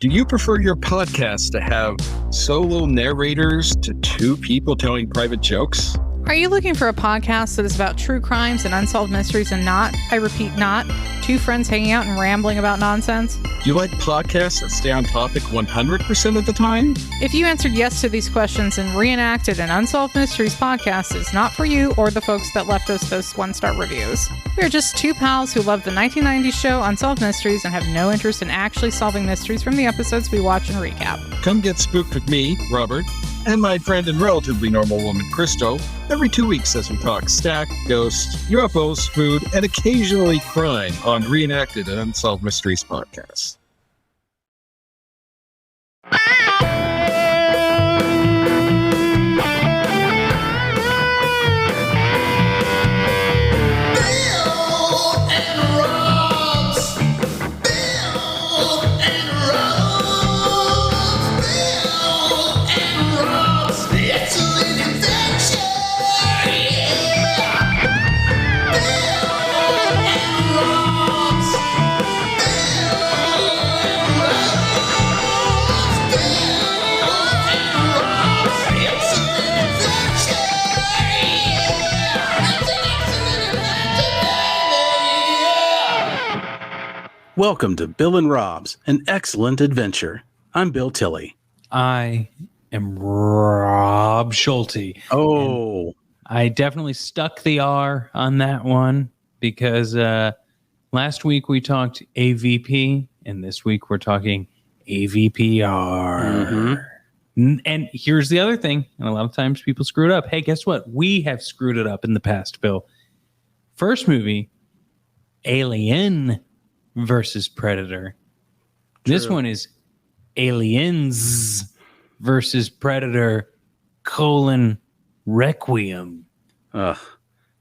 Do you prefer your podcast to have solo narrators to two people telling private jokes? Are you looking for a podcast that is about true crimes and unsolved mysteries and not, I repeat, not, two friends hanging out and rambling about nonsense? Do you like podcasts that stay on topic 100% of the time? If you answered yes to these questions and reenacted an Unsolved Mysteries podcast, it's not for you or the folks that left us those one-star reviews. We are just two pals who love the 1990s show Unsolved Mysteries and have no interest in actually solving mysteries from the episodes we watch and recap. Come get spooked with me, Robert, and my friend and relatively normal woman, Christo, every 2 weeks as we talk stack, ghosts, UFOs, food, and occasionally crime on Reenacted and Unsolved Mysteries podcast. Welcome to Bill and Rob's, an excellent adventure. I'm Bill Tilley. I am Rob Schulte. Oh. And I definitely stuck the R on that one because last week we talked AVP, and this week we're talking AVPR. Mm-hmm. And here's the other thing, and a lot of times people screw it up. Hey, guess what? We have screwed it up in the past, Bill. First movie, Alien versus Predator. True. This one is Aliens versus Predator : Requiem.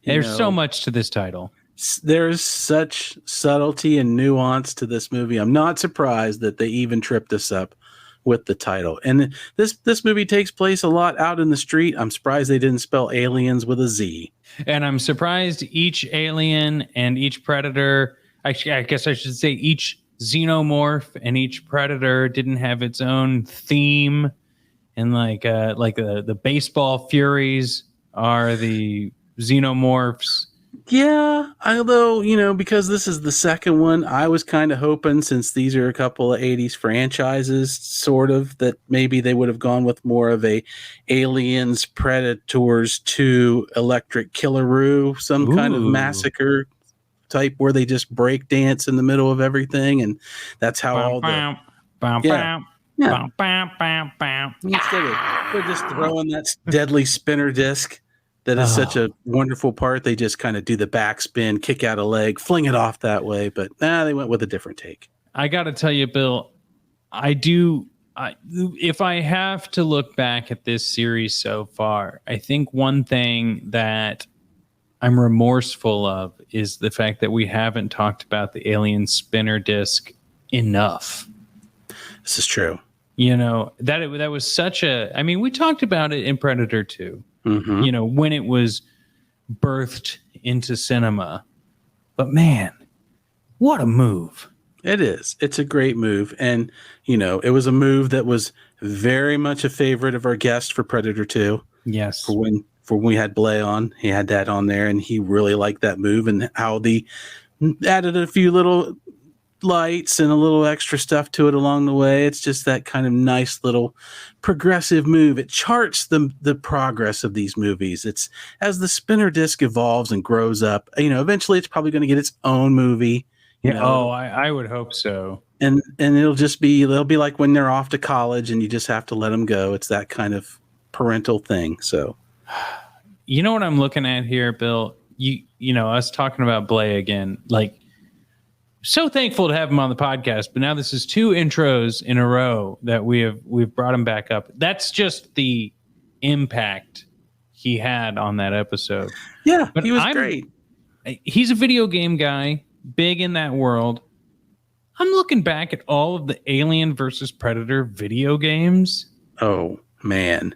There's so much to this title. There's such subtlety and nuance to this movie. I'm not surprised that they even tripped us up with the title. And this movie takes place a lot out in the street. I'm surprised they didn't spell aliens with a Z. And I'm surprised each alien and each predator, I guess I should say each xenomorph and each predator didn't have its own theme. And like the baseball furies are the xenomorphs. Yeah, although, because this is the second one, I was kind of hoping, since these are a couple of 80s franchises, sort of, that maybe they would have gone with more of a Aliens, Predators 2 Electric Killaroo, some kind of massacre type where they just break dance in the middle of everything, and that's how all the instead of they're just throwing that deadly spinner disc that is such a wonderful part, they just kind of do the backspin, kick out a leg, fling it off that way, but they went with a different take. I got to tell you, Bill, if I have to look back at this series so far, I think one thing that I'm remorseful of is the fact that we haven't talked about the alien spinner disc enough. This is true. That was such a, we talked about it in Predator 2, when it was birthed into cinema, but man, what a move. It is. It's a great move. And, it was a move that was very much a favorite of our guest for Predator 2. Yes. For when we had Blay on, he had that on there, and he really liked that move and how they added a few little lights and a little extra stuff to it along the way. It's just that kind of nice little progressive move. It charts the progress of these movies. It's as the spinner disc evolves and grows up, eventually it's probably going to get its own movie. I would hope so. And they'll be like when they're off to college and you just have to let them go. It's that kind of parental thing. So, you know what I'm looking at here, Bill? Us talking about Blay again, so thankful to have him on the podcast, but now this is 2 intros in a row that we've brought him back up. That's just the impact he had on that episode. Yeah, but he was great. He's a video game guy, big in that world. I'm looking back at all of the Alien versus Predator video games. Oh, man.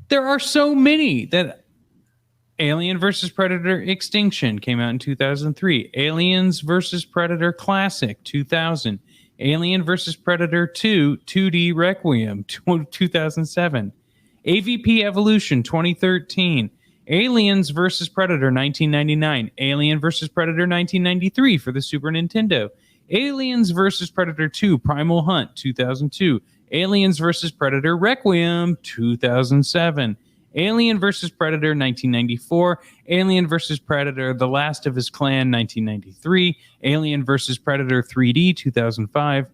There are so many that Alien vs. Predator Extinction came out in 2003. Aliens vs. Predator Classic, 2000. Alien vs. Predator 2 2D Requiem 2007. AVP Evolution 2013. Aliens vs. Predator 1999. Alien vs. Predator 1993 for the Super Nintendo. Aliens vs. Predator 2 Primal Hunt 2002. Aliens vs. Predator Requiem 2007. Alien vs. Predator 1994. Alien vs. Predator The Last of His Clan 1993. Alien vs. Predator 3D 2005.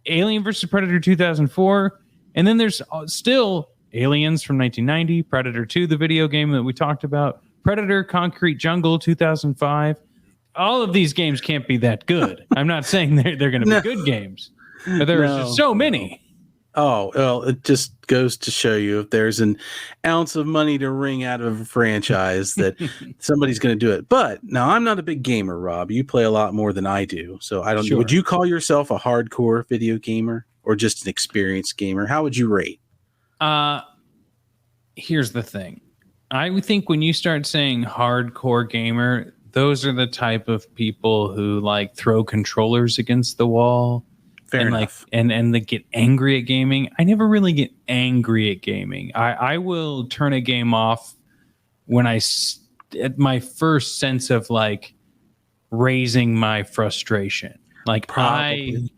Alien vs. Predator 2004. And then there's still Aliens from 1990. Predator 2, the video game that we talked about. Predator Concrete Jungle 2005. All of these games can't be that good. I'm not saying they're going to be good games, but there's just so many. Oh, well, it just goes to show you if there's an ounce of money to wring out of a franchise that somebody's going to do it. But now I'm not a big gamer, Rob. You play a lot more than I do. So I don't know. Would you call yourself a hardcore video gamer or just an experienced gamer? How would you rate? Here's the thing. I would think when you start saying hardcore gamer, those are the type of people who like throw controllers against the wall. Fair enough. And they get angry at gaming. I never really get angry at gaming. I will turn a game off when at my first sense of like raising my frustration. Like I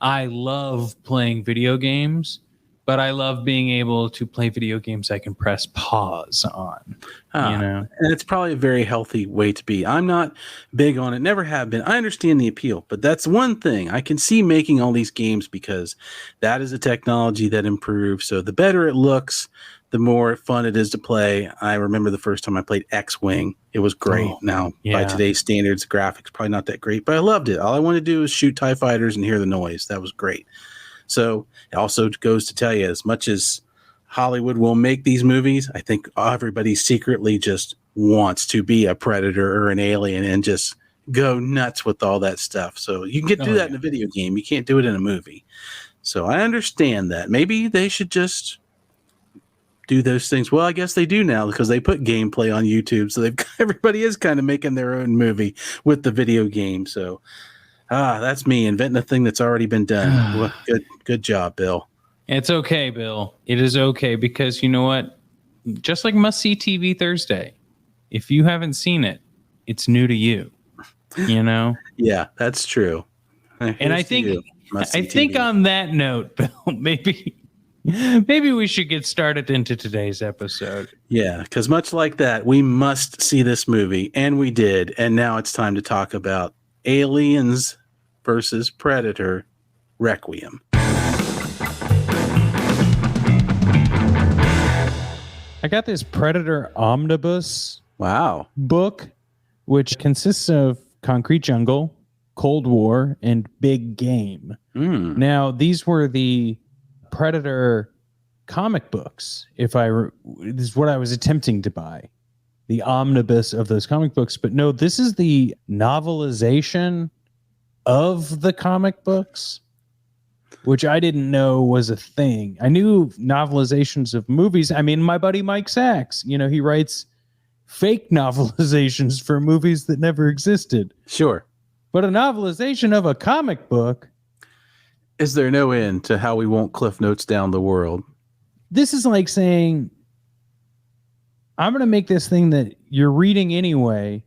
love playing video games, but I love being able to play video games I can press pause on. And it's probably a very healthy way to be. I'm not big on it, never have been. I understand the appeal, but that's one thing. I can see making all these games because that is a technology that improves. So the better it looks, the more fun it is to play. I remember the first time I played X-Wing. It was great. By today's standards, the graphics probably not that great, but I loved it. All I wanted to do was shoot TIE fighters and hear the noise. That was great. So it also goes to tell you, as much as Hollywood will make these movies, I think everybody secretly just wants to be a Predator or an Alien and just go nuts with all that stuff. So you can do that in a video game. You can't do it in a movie. So I understand that. Maybe they should just do those things. Well, I guess they do now because they put gameplay on YouTube. So everybody is kind of making their own movie with the video game. So that's me inventing a thing that's already been done. Well, good job, Bill. It's okay, Bill. It is okay because you know what? Just like Must See TV Thursday, if you haven't seen it, it's new to you. You know? Yeah, that's true. And I think on that note, Bill, maybe we should get started into today's episode. Yeah, because much like that, we must see this movie, and we did. And now it's time to talk about Aliens versus Predator Requiem. I got this Predator Omnibus book, which consists of Concrete Jungle, Cold War, and Big Game. Now, these were the Predator comic books. This is what I was attempting to buy, the omnibus of those comic books. But no, this is the novelization of the comic books, which I didn't know was a thing. I knew novelizations of movies. I mean, my buddy Mike Sachs, he writes fake novelizations for movies that never existed. Sure. But a novelization of a comic book. Is there no end to how we won't Cliff Notes down the world? This is like saying, I'm going to make this thing that you're reading anyway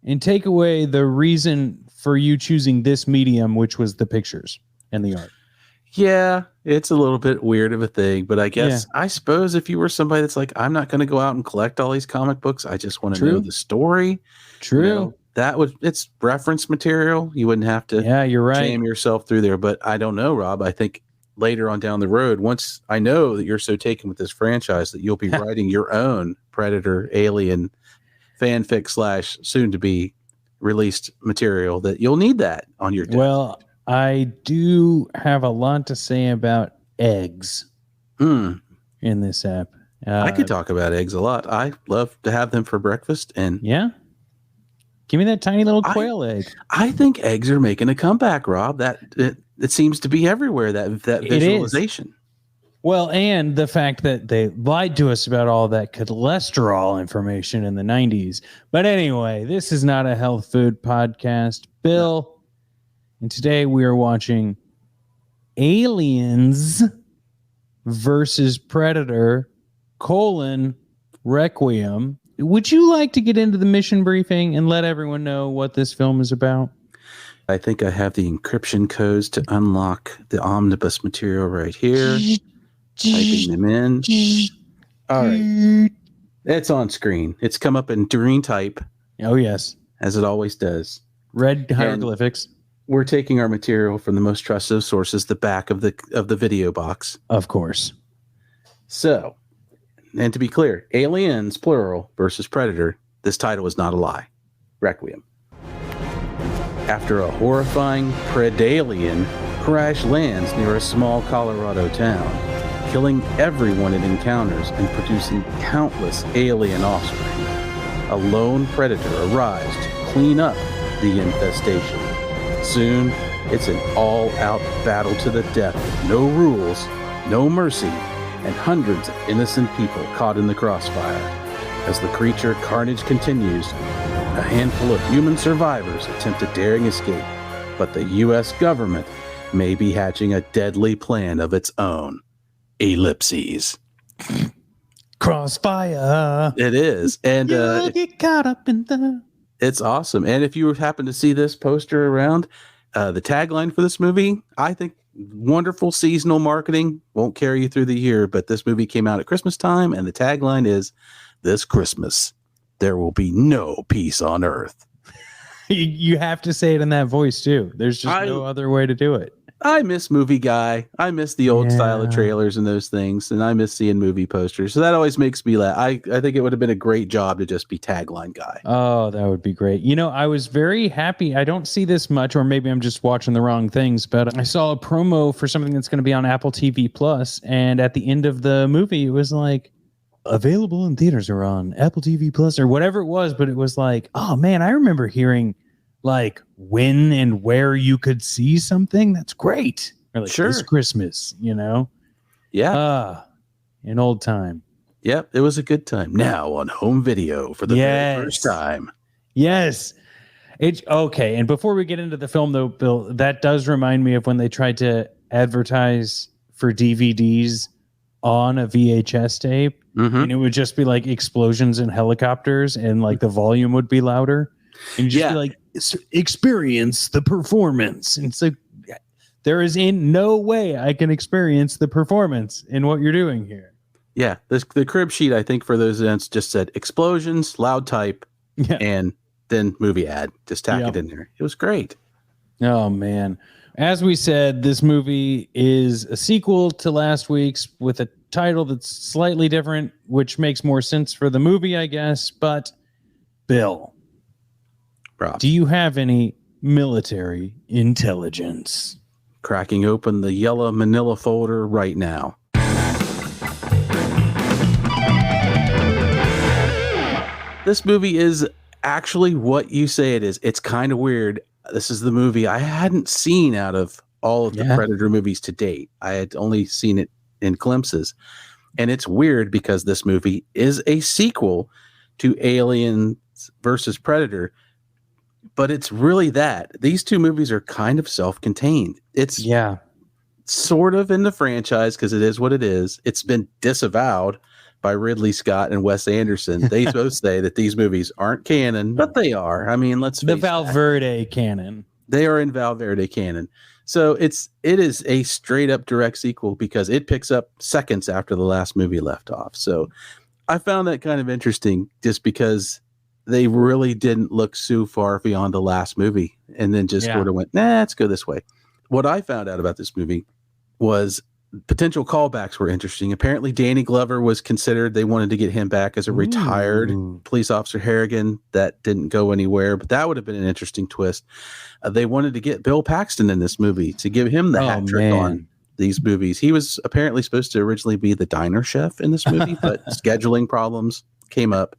and take away the reason for you choosing this medium, which was the pictures and the art. Yeah, it's a little bit weird of a thing, but I suppose if you were somebody that's like, I'm not going to go out and collect all these comic books, I just want to know the story. True. It's reference material. You wouldn't have to you're right. jam yourself through there. But I don't know, Rob. I think later on down the road, once I know that you're so taken with this franchise that you'll be writing your own Predator Alien fanfic / soon to be released material, that you'll need that on your desk. Well, I do have a lot to say about eggs in this app. I could talk about eggs a lot. I love to have them for breakfast. And give me that tiny little quail egg. I think eggs are making a comeback, Rob. It seems to be everywhere, that visualization. Well, and the fact that they lied to us about all that cholesterol information in the 90s. But anyway, this is not a health food podcast. Bill, And today we are watching Aliens versus Predator, Requiem. Would you like to get into the mission briefing and let everyone know what this film is about? I think I have the encryption codes to unlock the omnibus material right here. Typing them in. All right. It's on screen. It's come up in green type. Oh, yes. As it always does. Red hieroglyphics. And we're taking our material from the most trusted sources, the back of the video box. Of course. So, and to be clear, Aliens, plural, versus Predator, this title is not a lie. Requiem. After a horrifying Predalien crash lands near a small Colorado town, killing everyone it encounters and producing countless alien offspring, a lone predator arrives to clean up the infestation. Soon, it's an all-out battle to the death with no rules, no mercy, and hundreds of innocent people caught in the crossfire. As the creature carnage continues, a handful of human survivors attempt a daring escape, but the U.S. government may be hatching a deadly plan of its own. Ellipses. Crossfire. It is. And you'll get caught up in the... It's awesome. And if you happen to see this poster around, the tagline for this movie, I think wonderful seasonal marketing, won't carry you through the year, but this movie came out at Christmas time, and the tagline is, "This Christmas, there will be no peace on earth." You have to say it in that voice, too. There's just no other way to do it. I miss Movie Guy. I miss the old style of trailers and those things, and I miss seeing movie posters. So that always makes me laugh. I think it would have been a great job to just be tagline guy. Oh, that would be great. You know, I was very happy. I don't see this much, or maybe I'm just watching the wrong things, but I saw a promo for something that's going to be on Apple TV Plus, and at the end of the movie, it was like, available in theaters or on Apple TV Plus or whatever it was, but it was like, oh man, I remember hearing like when and where you could see something. That's great. Or like, sure. This Christmas, you know? Yeah. An old time. Yep. It was a good time. Now on home video for the very first time. Yes. Okay. And before we get into the film though, Bill, that does remind me of when they tried to advertise for DVDs on a VHS tape. Mm-hmm. And it would just be like explosions and helicopters and like the volume would be louder. And you just be like, experience the performance. And it's like, there is in no way I can experience the performance in what you're doing here. Yeah. The crib sheet, I think, for those events just said explosions, loud type, and then movie ad. Just tack it in there. It was great. Oh, man. As we said, this movie is a sequel to last week's with a title that's slightly different, which makes more sense for the movie, I guess. But, Bill, do you have any military intelligence? Cracking open the yellow manila folder right now. This movie is actually what you say it is. It's kind of weird. This is the movie I hadn't seen out of all of the Predator movies to date. I had only seen it in glimpses. And it's weird because this movie is a sequel to Aliens versus Predator. But it's really that. These two movies are kind of self-contained. It's sort of in the franchise because it is what it is. It's been disavowed by Ridley Scott and Wes Anderson. They both say that these movies aren't canon, but they are. I mean, let's face the Valverde canon. They are in Valverde canon. So it is a straight up direct sequel because it picks up seconds after the last movie left off. So I found that kind of interesting just because they really didn't look so far beyond the last movie and then just sort of went, nah, let's go this way. What I found out about this movie was potential callbacks were interesting. Apparently Danny Glover was considered. They wanted to get him back as a retired police officer. Harrigan. That didn't go anywhere, but that would have been an interesting twist. They wanted to get Bill Paxton in this movie to give him the hat trick on these movies. He was apparently supposed to originally be the diner chef in this movie, but scheduling problems came up.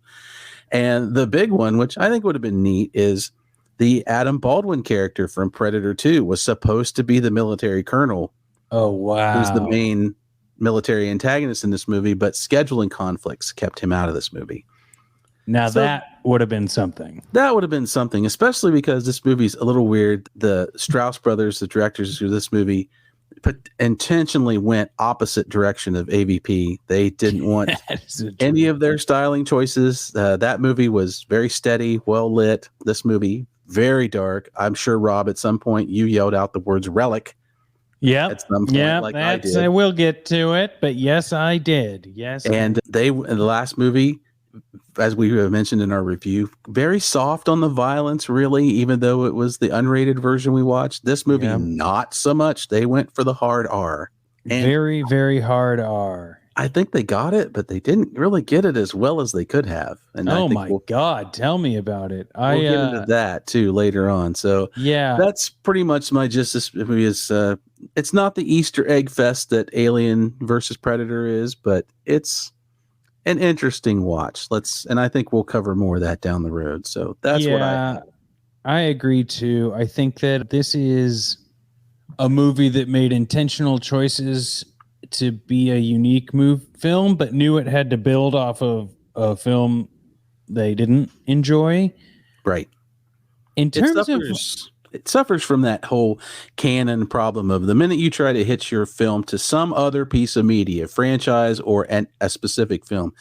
And the big one, which I think would have been neat, is the Adam Baldwin character from Predator 2 was supposed to be the military colonel. Oh, wow. Who's the main military antagonist in this movie, but scheduling conflicts kept him out of this movie. Now So- that would have been something. That would have been something, especially because this movie's a little weird. The Strauss brothers, the directors of this movie, intentionally went opposite direction of AVP. They didn't want any of their styling choices. That movie was very steady, well lit. This movie, very dark. I'm sure, Rob, at some point you yelled out the words relic. Yep. At some point, like I did. I will get to it, but yes, I did. Yes. And they, in the last movie, as we have mentioned in our review, very soft on the violence, really, even though it was the unrated version we watched. This movie, not so much. They went for the hard R. And very, very hard R. I think they got it, but they didn't really get it as well as they could have. And oh my God, tell me about it. We'll get into that too later on. So yeah, that's pretty much my gist. This movie is it's not the Easter egg fest that Alien versus Predator is, but it's an interesting watch. And I think we'll cover more of that down the road. So that's what I agree too. I think that this is a movie that made intentional choices to be a unique film, but knew it had to build off of a film they didn't enjoy. Right. In terms it suffers from that whole canon problem of the minute you try to hitch your film to some other piece of media, franchise, or a specific film,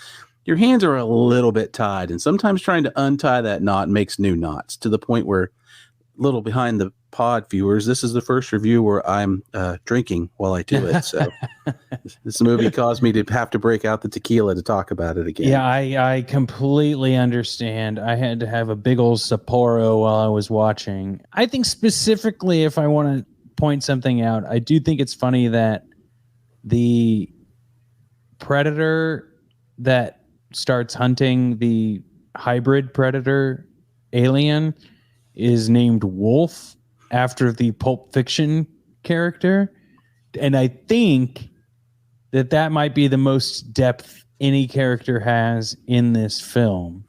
your hands are a little bit tied. And sometimes trying to untie that knot makes new knots, to the point where, little behind the pod viewers, this is the first review where I'm drinking while I do it. So this movie caused me to have to break out the tequila to talk about it again. Yeah, I completely understand. I had to have a big old Sapporo while I was watching. I think specifically, if I want to point something out, I do think it's funny that the predator that starts hunting the hybrid predator alien is named Wolf, after the Pulp Fiction character. And I think that might be the most depth any character has in this film.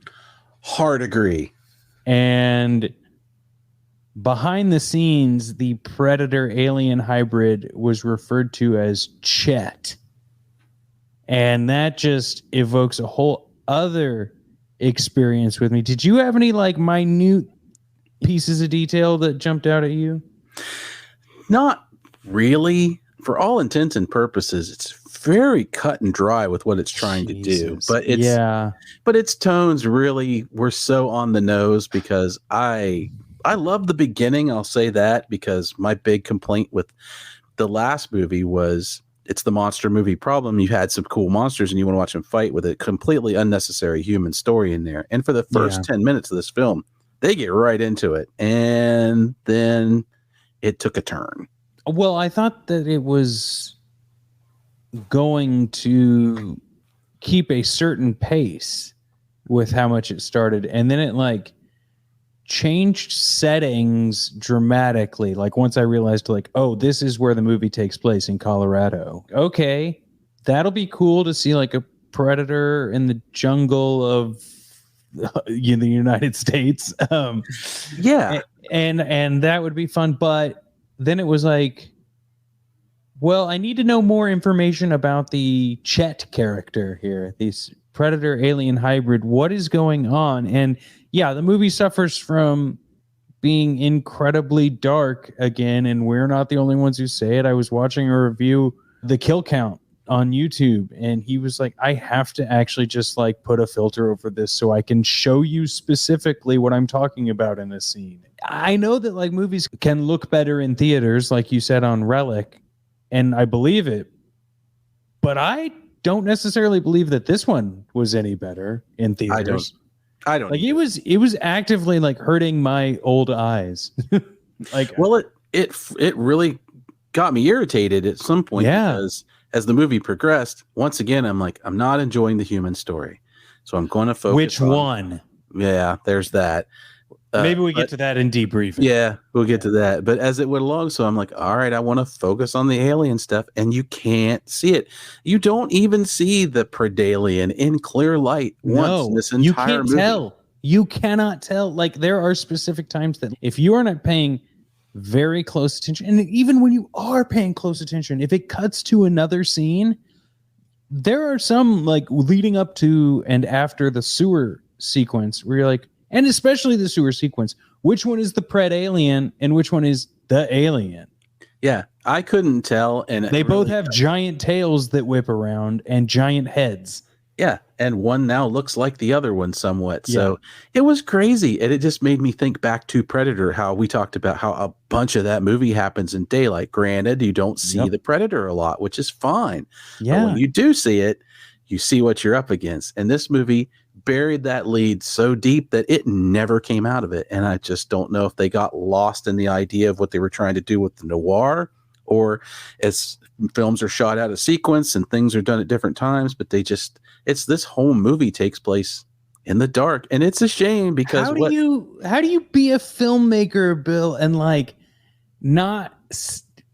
Hard agree. And behind the scenes, the Predator alien hybrid was referred to as Chet. And that just evokes a whole other experience with me. Did you have any minute pieces of detail that jumped out at you? Not really. For all intents and purposes, it's very cut and dry with what it's trying to do. But its tones really were so on the nose, because I love the beginning. I'll say that, because my big complaint with the last movie was it's the monster movie problem. You had some cool monsters and you want to watch them fight with a completely unnecessary human story in there. And for the first 10 minutes of this film, they get right into it, and then it took a turn. Well, I thought that it was going to keep a certain pace with how much it started, and then it changed settings dramatically. Once I realized oh, this is where the movie takes place, in Colorado. Okay, that'll be cool to see a predator in the jungle of in the United States. And that would be fun. But then it was well, I need to know more information about the Chet character here, this predator alien hybrid. What is going on? And yeah, the movie suffers from being incredibly dark again, and we're not the only ones who say it. I was watching a review, the kill count on YouTube, and he was like, I have to actually just put a filter over this so I can show you specifically what I'm talking about in this scene. I know that movies can look better in theaters, like you said on Relic, and I believe it, but I don't necessarily believe that this one was any better in theaters. I don't it was actively hurting my old eyes. Well, it really got me irritated at some point, because as the movie progressed, once again, I'm I'm not enjoying the human story. So I'm going to focus Which one? Yeah, there's that. Maybe we get to that in debriefing. Yeah, we'll get to that. But as it went along, so I'm all right, I want to focus on the alien stuff, and you can't see it. You don't even see the Predalien in clear light once in this entire movie. Tell. You cannot tell. There are specific times that if you are not paying very close attention, and even when you are paying close attention, if it cuts to another scene, there are some leading up to and after the sewer sequence where you're like, and especially the sewer sequence, which one is the Pred alien and which one is the alien? Yeah, I couldn't tell. And they both have giant tails that whip around and giant heads. Yeah, and one now looks like the other one somewhat. So it was crazy. And it just made me think back to Predator, how we talked about how a bunch of that movie happens in daylight. Granted, you don't see the Predator a lot, which is fine. Yeah. But when you do see it, you see what you're up against. And this movie buried that lead so deep that it never came out of it. And I just don't know if they got lost in the idea of what they were trying to do with the noir, or as films are shot out of sequence and things are done at different times, but it's this whole movie takes place in the dark, and it's a shame because how do you be a filmmaker, Bill, and like not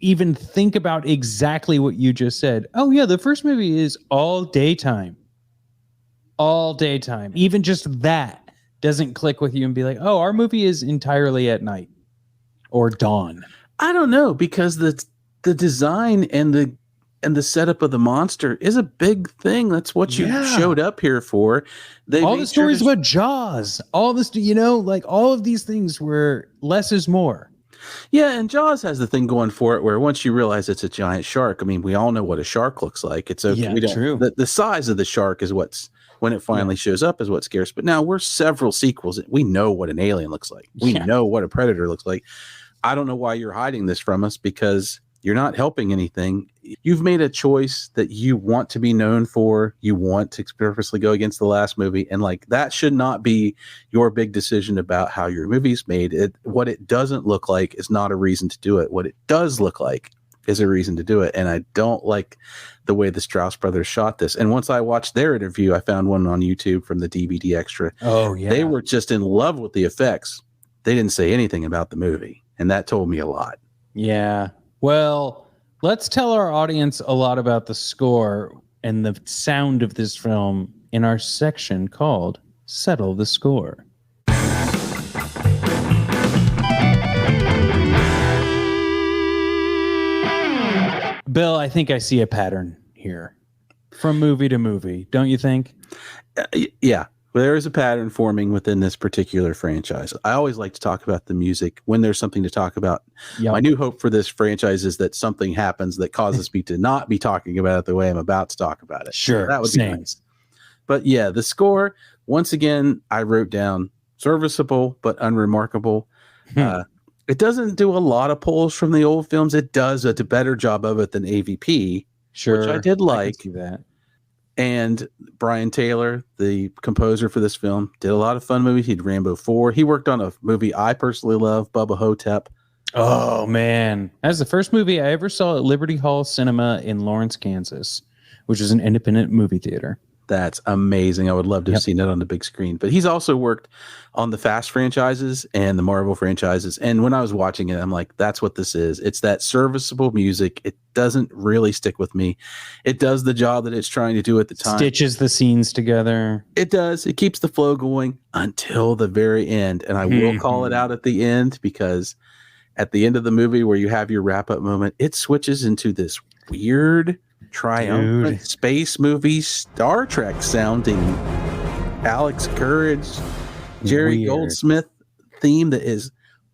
even think about exactly what you just said? Oh yeah, the first movie is all daytime. Even just that doesn't click with you and be like, oh, our movie is entirely at night or dawn. I don't know, because the design and the setup of the monster is a big thing. That's what you showed up here for. All the stories about Jaws, all this, like all of these things where less is more. Yeah, and Jaws has the thing going for it where once you realize it's a giant shark, I mean, we all know what a shark looks like. It's okay. Yeah, true. The size of the shark is when it finally shows up is what scares. But now we're several sequels. We know what an alien looks like. We know what a predator looks like. I don't know why you're hiding this from us, because you're not helping anything. You've made a choice that you want to be known for. You want to purposely go against the last movie. And like, that should not be your big decision about how your movie's made. What it doesn't look like is not a reason to do it. What it does look like is a reason to do it. And I don't like the way the Strauss brothers shot this. And once I watched their interview, I found one on YouTube from the DVD extra. Oh yeah. They were just in love with the effects. They didn't say anything about the movie. And that told me a lot. Yeah. Well, let's tell our audience a lot about the score and the sound of this film in our section called Settle the Score. Bill, I think I see a pattern here from movie to movie. Don't you think? Yeah. Well, there is a pattern forming within this particular franchise. I always like to talk about the music when there's something to talk about. Yep. My new hope for this franchise is that something happens that causes me to not be talking about it the way I'm about to talk about it. Sure. That would be nice. But yeah, the score, once again, I wrote down serviceable, but unremarkable. It doesn't do a lot of pulls from the old films. It does a better job of it than AVP, sure, which I did like. I can see that. And Brian Taylor, the composer for this film, did a lot of fun movies. He did Rambo 4. He worked on a movie I personally love, Bubba Hotep. Oh, man. That's the first movie I ever saw at Liberty Hall Cinema in Lawrence, Kansas, which is an independent movie theater. That's amazing. I would love to have seen it on the big screen. But he's also worked on the Fast franchises and the Marvel franchises. And when I was watching it, I'm like, that's what this is. It's that serviceable music. It doesn't really stick with me. It does the job that it's trying to do at the time. Stitches the scenes together. It does. It keeps the flow going until the very end. And I will call it out at the end, because at the end of the movie where you have your wrap-up moment, it switches into this weird triumphant space movie, Star Trek sounding Alex Courage, Jerry Goldsmith theme that is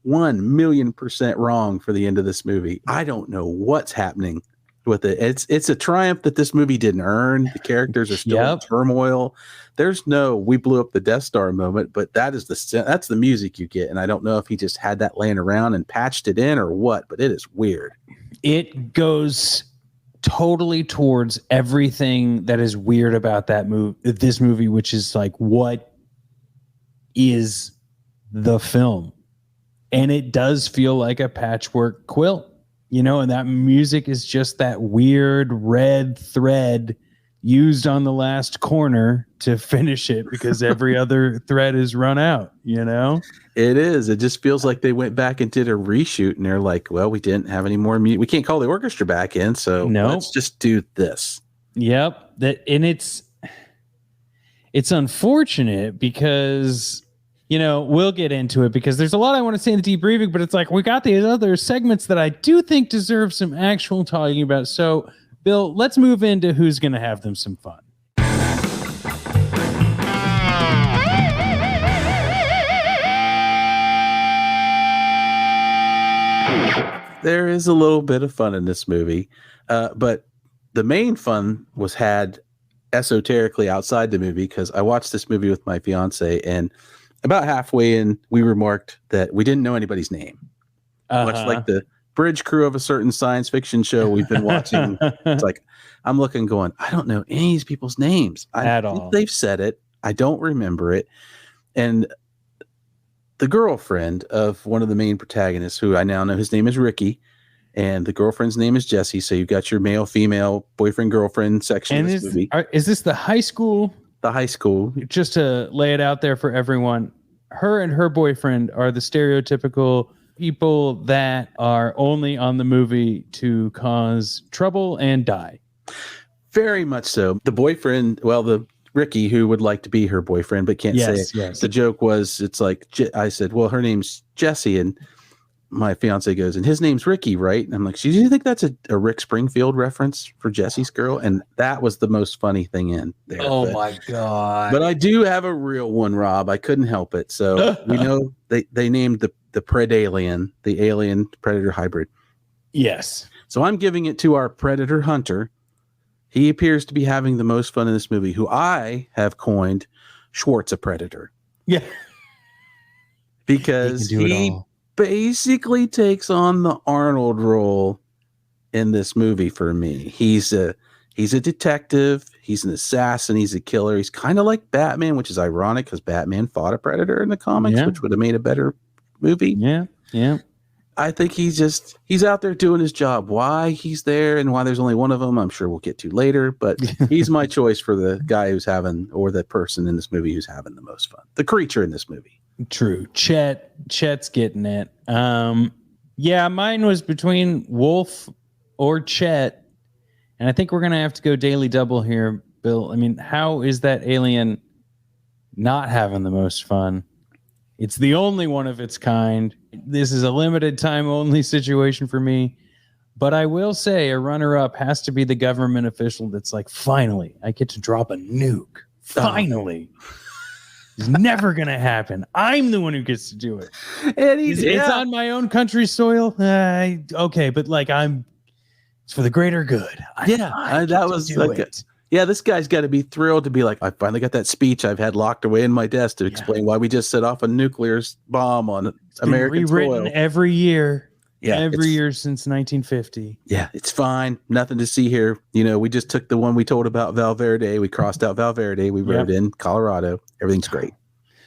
1,000,000% wrong for the end of this movie. I don't know what's happening with it. It's a triumph that this movie didn't earn. The characters are still in turmoil. There's no "we blew up the Death Star" moment, but that's the music you get. And I don't know if he just had that laying around and patched it in or what, but it is weird. It goes totally towards everything that is weird about this movie, which is like, what is the film? And it does feel like a patchwork quilt, and that music is just that weird red thread used on the last corner to finish it, because every other thread is run out, It is. It just feels like they went back and did a reshoot, and they're like, well, we didn't have any more music. We can't call the orchestra back in, so let's just do this. Yep. It's unfortunate because, we'll get into it, because there's a lot I want to say in the debriefing, but it's like, we got these other segments that I do think deserve some actual talking about. So, Bill, let's move into who's going to have them some fun. There is a little bit of fun in this movie, but the main fun was had esoterically outside the movie, because I watched this movie with my fiance, and about halfway in, we remarked that we didn't know anybody's name. Much like the bridge crew of a certain science fiction show we've been watching. It's like, I'm looking going, I don't know any of these people's names. I think they've said it. I don't remember it. And the girlfriend of one of the main protagonists, who I now know his name is Ricky, and the girlfriend's name is Jessie. So you've got your male, female, boyfriend, girlfriend section of this movie. Is this the high school? The high school. Just to lay it out there for everyone, her and her boyfriend are the stereotypical people that are only on the movie to cause trouble and die. Very much so. The boyfriend, well, the Ricky, who would like to be her boyfriend but can't say it. Yes. The joke was, it's like, I said, well, her name's Jessie, and my fiance goes, and his name's Ricky, right? And I'm like, do you think that's a Rick Springfield reference for Jessie's girl? And that was the most funny thing in there. My God. But I do have a real one, Rob. I couldn't help it. So we know they named the Predalien, the alien predator hybrid. Yes. So I'm giving it to our predator hunter. He appears to be having the most fun in this movie, who I have coined Schwartz a Predator. Yeah. Because he basically takes on the Arnold role in this movie for me. He's a detective, he's an assassin, he's a killer. He's kind of like Batman, which is ironic because Batman fought a predator in the comics, which would have made a better movie. Yeah. I think he's out there doing his job. Why he's there and why there's only one of them, I'm sure we'll get to later, but he's my choice for the guy who's having, or the person in this movie who's having the most fun. The creature in this movie. True. Chet's getting it. Yeah, mine was between Wolf or Chet, and I think we're going to have to go daily double here, Bill. I mean, how is that alien not having the most fun? It's the only one of its kind. This is a limited time only situation for me. But I will say a runner-up has to be the government official that's like, finally, I get to drop a nuke. Finally. It's never going to happen. I'm the one who gets to do it. And it's on my own country's soil. Okay, but like it's for the greater good. That was like this guy's got to be thrilled to be like, I finally got that speech I've had locked away in my desk to explain why we just set off a nuclear bomb on American soil. Every year. Yeah, every year since 1950. Yeah, it's fine. Nothing to see here. You know, we just took the one we told about Valverde. We crossed out Valverde. We rode in Colorado. Everything's great.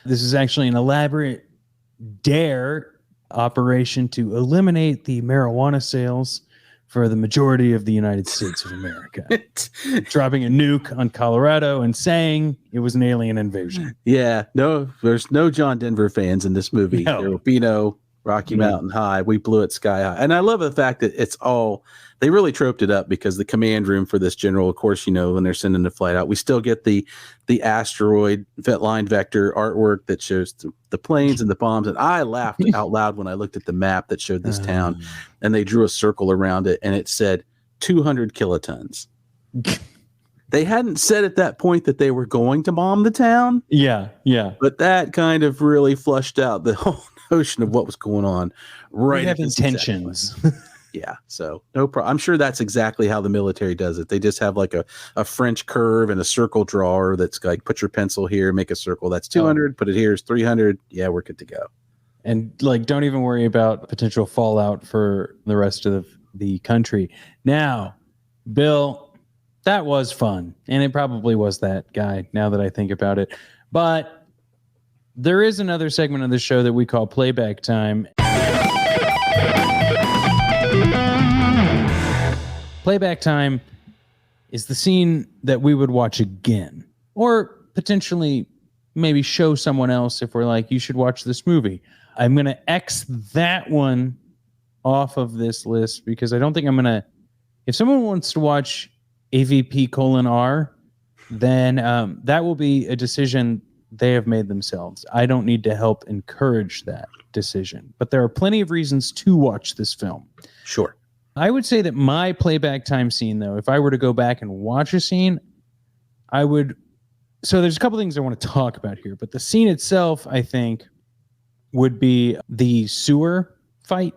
This is actually an elaborate dare operation to eliminate the marijuana sales for the majority of the United States of America. Dropping a nuke on Colorado and saying it was an alien invasion. Yeah, no, there's no John Denver fans in this movie. No. There will be no Rocky Mountain High. We blew it sky high. And I love the fact that they really troped it up, because the command room for this general, of course, you know, when they're sending the flight out, we still get the asteroid line vector artwork that shows the planes and the bombs. And I laughed out loud when I looked at the map that showed this town, and they drew a circle around it and it said 200 kilotons. They hadn't said at that point that they were going to bomb the town. Yeah. But that kind of really flushed out the whole notion of what was going on. Right. We have intentions. Yeah. So no problem. I'm sure that's exactly how the military does it. They just have like a French curve and a circle drawer that's like, put your pencil here, make a circle. That's 200, put it here is 300. Yeah, we're good to go. And like, don't even worry about potential fallout for the rest of the country. Now, Bill, that was fun. And it probably was that guy, now that I think about it. But there is another segment of the show that we call Playback Time. Playback Time is the scene that we would watch again, or potentially maybe show someone else if we're like, you should watch this movie. I'm going to X that one off of this list, because I don't think I'm going to, if someone wants to watch AVP:R, then that will be a decision they have made themselves. I don't need to help encourage that decision, but there are plenty of reasons to watch this film. Sure. I would say that my playback time scene, though, if I were to go back and watch a scene, I would. So there's a couple things I want to talk about here, but the scene itself, I think, would be the sewer fight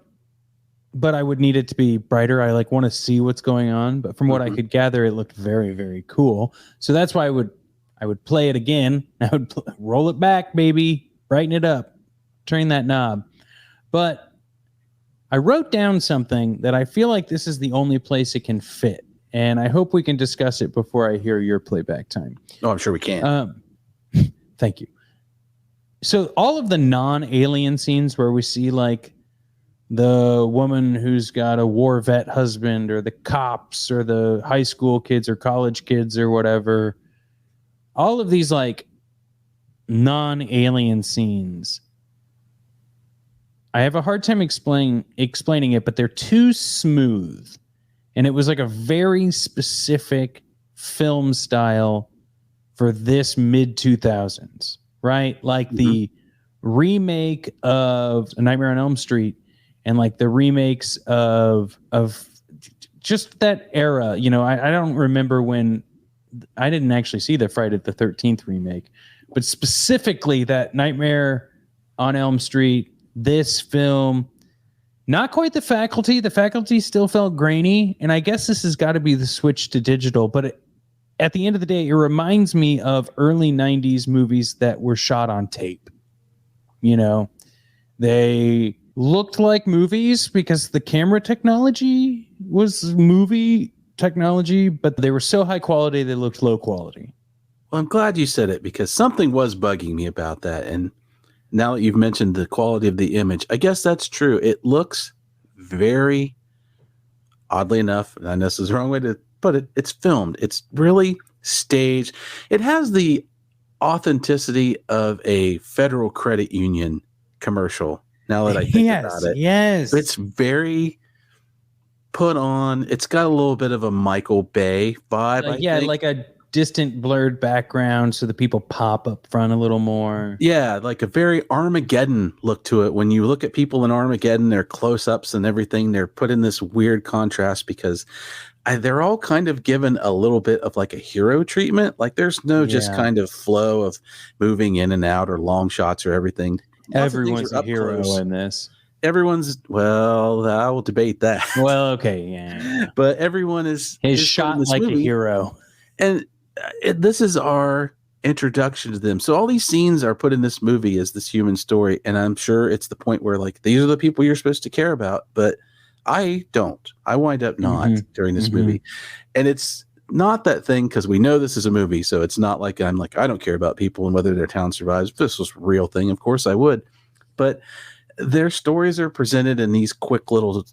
but I would need it to be brighter. I like want to see what's going on, but from what I could gather, it looked very, very cool. So that's why I would play it again. I would roll it back, baby, brighten it up, turn that knob. But I wrote down something that I feel like this is the only place it can fit, and I hope we can discuss it before I hear your playback time. Oh, I'm sure we can. Thank you. So all of the non-alien scenes where we see like the woman who's got a war vet husband, or the cops, or the high school kids or college kids or whatever, all of these like non-alien scenes, I have a hard time explaining it, but they're too smooth. And it was like a very specific film style for this mid-2000s, right? Like the remake of A Nightmare on Elm Street, and like the remakes of just that era. You know, I don't remember when, I didn't actually see the Friday the 13th remake, but specifically that Nightmare on Elm Street, this film, not quite The Faculty. The Faculty still felt grainy, and I guess this has got to be the switch to digital, but at the end of the day, it reminds me of early 90s movies that were shot on tape. You know, they looked like movies because the camera technology was movie technology, but they were so high quality they looked low quality. Well, I'm glad you said it, because something was bugging me about that. And now that you've mentioned the quality of the image, I guess that's true. It looks very, oddly enough, and I know this is the wrong way to put it, it's filmed. It's really staged. It has the authenticity of a Federal Credit Union commercial. Now that I think about it, yes, it's very put on. It's got a little bit of a Michael Bay vibe. I think. Like a distant blurred background, so the people pop up front a little more. Yeah, like a very Armageddon look to it. When you look at people in Armageddon, their close-ups and everything, they're put in this weird contrast because they're all kind of given a little bit of like a hero treatment. Like there's no just kind of flow of moving in and out or long shots or everything. Everyone's a hero in this. Everyone's, well, I will debate that. Well, okay, yeah. But everyone is shot like a hero. And this is our introduction to them. So all these scenes are put in this movie as this human story. And I'm sure it's the point where like, these are the people you're supposed to care about. But I don't. I wind up not during this movie. And it's not that thing, because we know this is a movie. So it's not like I'm like, I don't care about people and whether their town survives. If this was a real thing, of course I would. But their stories are presented in these quick little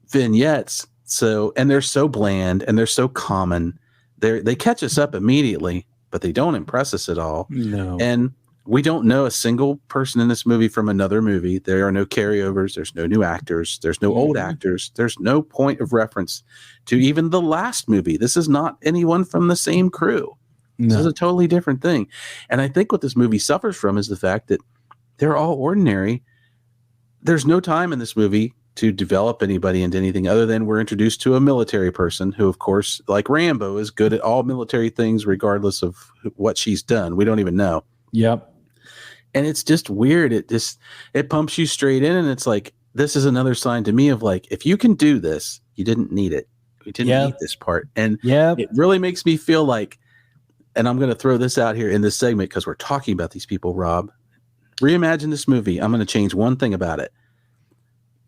vignettes. So, and they're so bland and they're so common. They catch us up immediately, but they don't impress us at all. No. And we don't know a single person in this movie from another movie. There are no carryovers. There's no new actors. There's no old actors. There's no point of reference to even the last movie. This is not anyone from the same crew. No. This is a totally different thing. And I think what this movie suffers from is the fact that they're all ordinary. There's no time in this movie to develop anybody into anything other than we're introduced to a military person who, of course, like Rambo, is good at all military things regardless of what she's done. We don't even know. Yep. And it's just weird. It pumps you straight in, and it's like, this is another sign to me of like, if you can do this, you didn't need it. You didn't need this part. And it really makes me feel like, and I'm going to throw this out here in this segment because we're talking about these people, Rob. Reimagine this movie. I'm going to change one thing about it.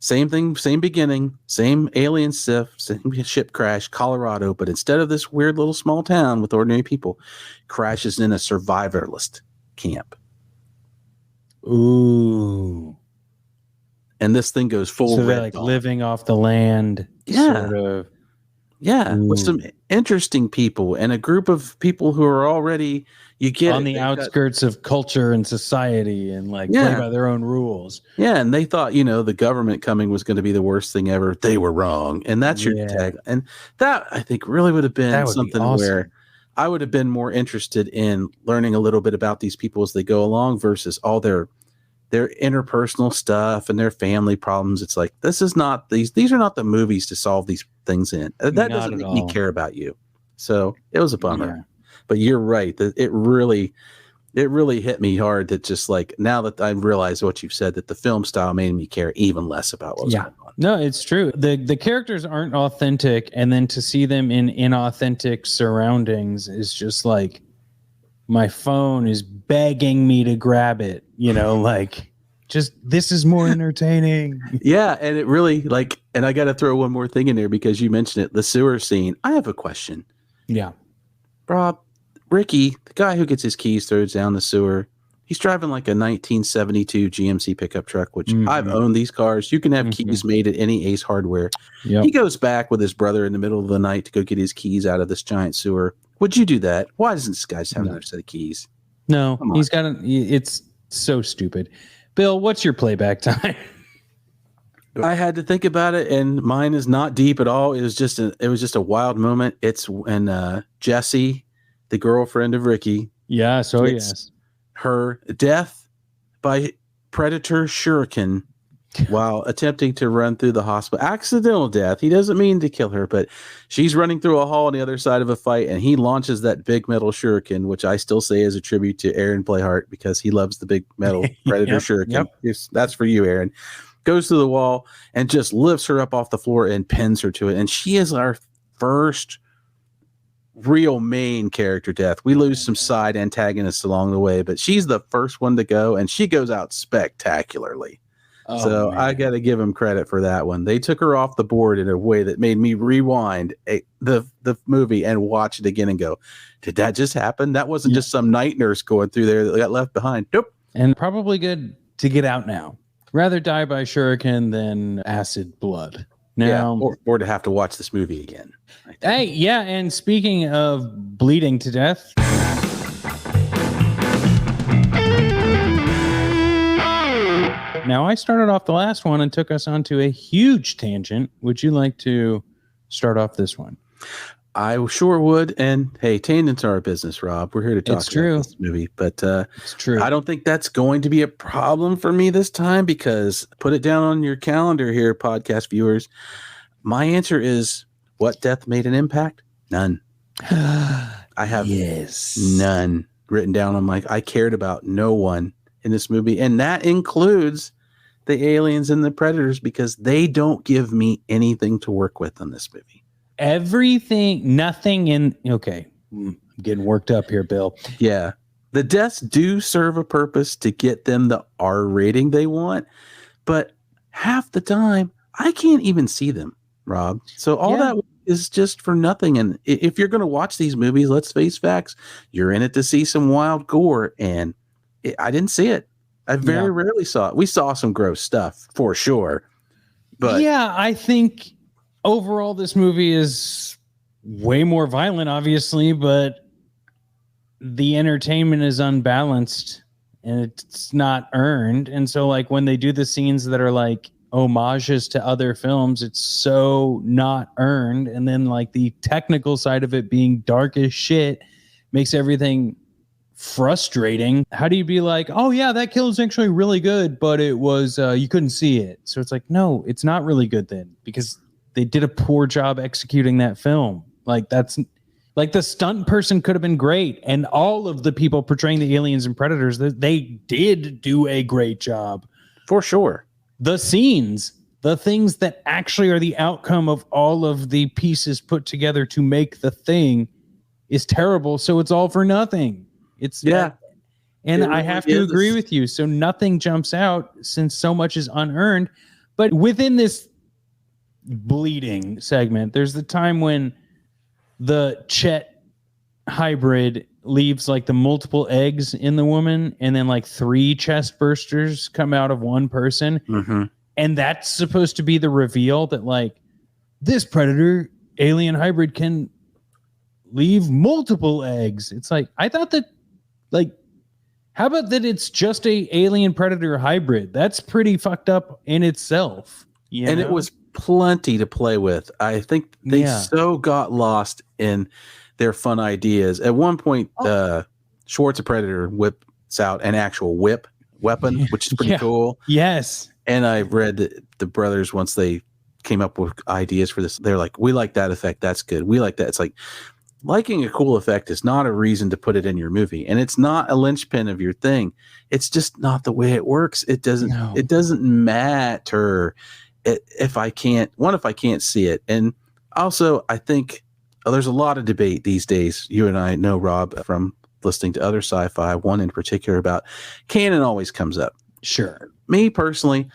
Same thing, same beginning, same alien stuff, same ship crash, Colorado, but instead of this weird little small town with ordinary people, crashes in a survivalist camp. Ooh. And this thing goes full. So they're like living off the land. Yeah. Sort of. Yeah. Ooh. With some interesting people and a group of people who are already, you get on the outskirts of culture and society and like play by their own rules. Yeah. And they thought, the government coming was going to be the worst thing ever. They were wrong. And that's your tag. And that I think really would have been something where I would have been more interested in learning a little bit about these people as they go along versus all their interpersonal stuff and their family problems. It's like, this is not these are not the movies to solve these things in. That doesn't make me care about you. So it was a bummer. Yeah. But you're right that it really It really hit me hard that just like now that I realize what you've said, that the film style made me care even less about what was going on. No, it's true. The characters aren't authentic, and then to see them in inauthentic surroundings is just like my phone is begging me to grab it, like just this is more entertaining. Yeah, and it really and I got to throw one more thing in there because you mentioned it, the sewer scene. I have a question. Yeah. Rob, Ricky, the guy who gets his keys throws down the sewer, he's driving like a 1972 GMC pickup truck, which I've owned these cars. You can have keys made at any Ace Hardware. Yep. He goes back with his brother in the middle of the night to go get his keys out of this giant sewer. Would you do that? Why doesn't this guy have another set of keys? No, he's got it's so stupid. Bill, what's your playback time? I had to think about it, and mine is not deep at all. It was just a wild moment. It's when Jessie, the girlfriend of Ricky, yes, her death by Predator shuriken while attempting to run through the hospital. Accidental death. He doesn't mean to kill her, but she's running through a hall on the other side of a fight, and he launches that big metal shuriken, which I still say is a tribute to Aaron Playhart because he loves the big metal Predator shuriken. Yep. That's for you, Aaron. Goes through the wall and just lifts her up off the floor and pins her to it. And she is our first real main character death. We lose some side antagonists along the way, but she's the first one to go, and she goes out spectacularly. So man. I got to give them credit for that one. They took her off the board in a way that made me rewind the movie and watch it again and go, did that just happen? That wasn't just some night nurse going through there that got left behind. Nope. And probably good to get out now. Rather die by shuriken than acid blood. Now, or to have to watch this movie again. Hey, yeah, and speaking of bleeding to death. Now, I started off the last one and took us onto a huge tangent. Would you like to start off this one? I sure would. And hey, tangents are our business, Rob. We're here to talk about this movie. But it's true. I don't think that's going to be a problem for me this time because put it down on your calendar here, podcast viewers. My answer is what death made an impact? None. I have none written down. I'm like, I cared about no one in this movie. And that includes the aliens and the predators because they don't give me anything to work with on this movie. Everything, nothing in. Okay. I'm getting worked up here, Bill. Yeah. The deaths do serve a purpose to get them the R rating they want. But half the time, I can't even see them, Rob. So all that is just for nothing. And if you're going to watch these movies, let's face facts, you're in it to see some wild gore. And I didn't see it. I very rarely saw it. We saw some gross stuff for sure. But yeah, I think overall this movie is way more violent, obviously, but the entertainment is unbalanced and it's not earned. And so like when they do the scenes that are like homages to other films, it's so not earned. And then like the technical side of it being dark as shit makes everything frustrating. How do you be like, oh yeah, that kill is actually really good, but it was you couldn't see it. So it's like, no, it's not really good then because they did a poor job executing that film. Like that's like the stunt person could have been great, and all of the people portraying the aliens and predators, they did do a great job for sure. The scenes, the things that actually are the outcome of all of the pieces put together to make the thing is terrible. So it's all for nothing. It's and I have to agree with you. So nothing jumps out since so much is unearned. But within this bleeding segment, there's the time when the Chet hybrid leaves like the multiple eggs in the woman, and then like 3 chest bursters come out of one person. Mm-hmm. And that's supposed to be the reveal that like this predator alien hybrid can leave multiple eggs. It's like, I thought that like, how about that it's just a alien predator hybrid? That's pretty fucked up in itself. And it was plenty to play with. I think they so got lost in their fun ideas. At one point, Schwartz a Predator whips out an actual whip weapon, which is pretty cool. Yes. And I read that the brothers, once they came up with ideas for this, they're like, we like that effect. That's good. We like that. It's like, liking a cool effect is not a reason to put it in your movie, and it's not a linchpin of your thing. It's just not the way it works. It doesn't matter if I can't see it. And also, I think there's a lot of debate these days. You and I know, Rob, from listening to other sci-fi, one in particular, about canon always comes up. Sure. Me personally,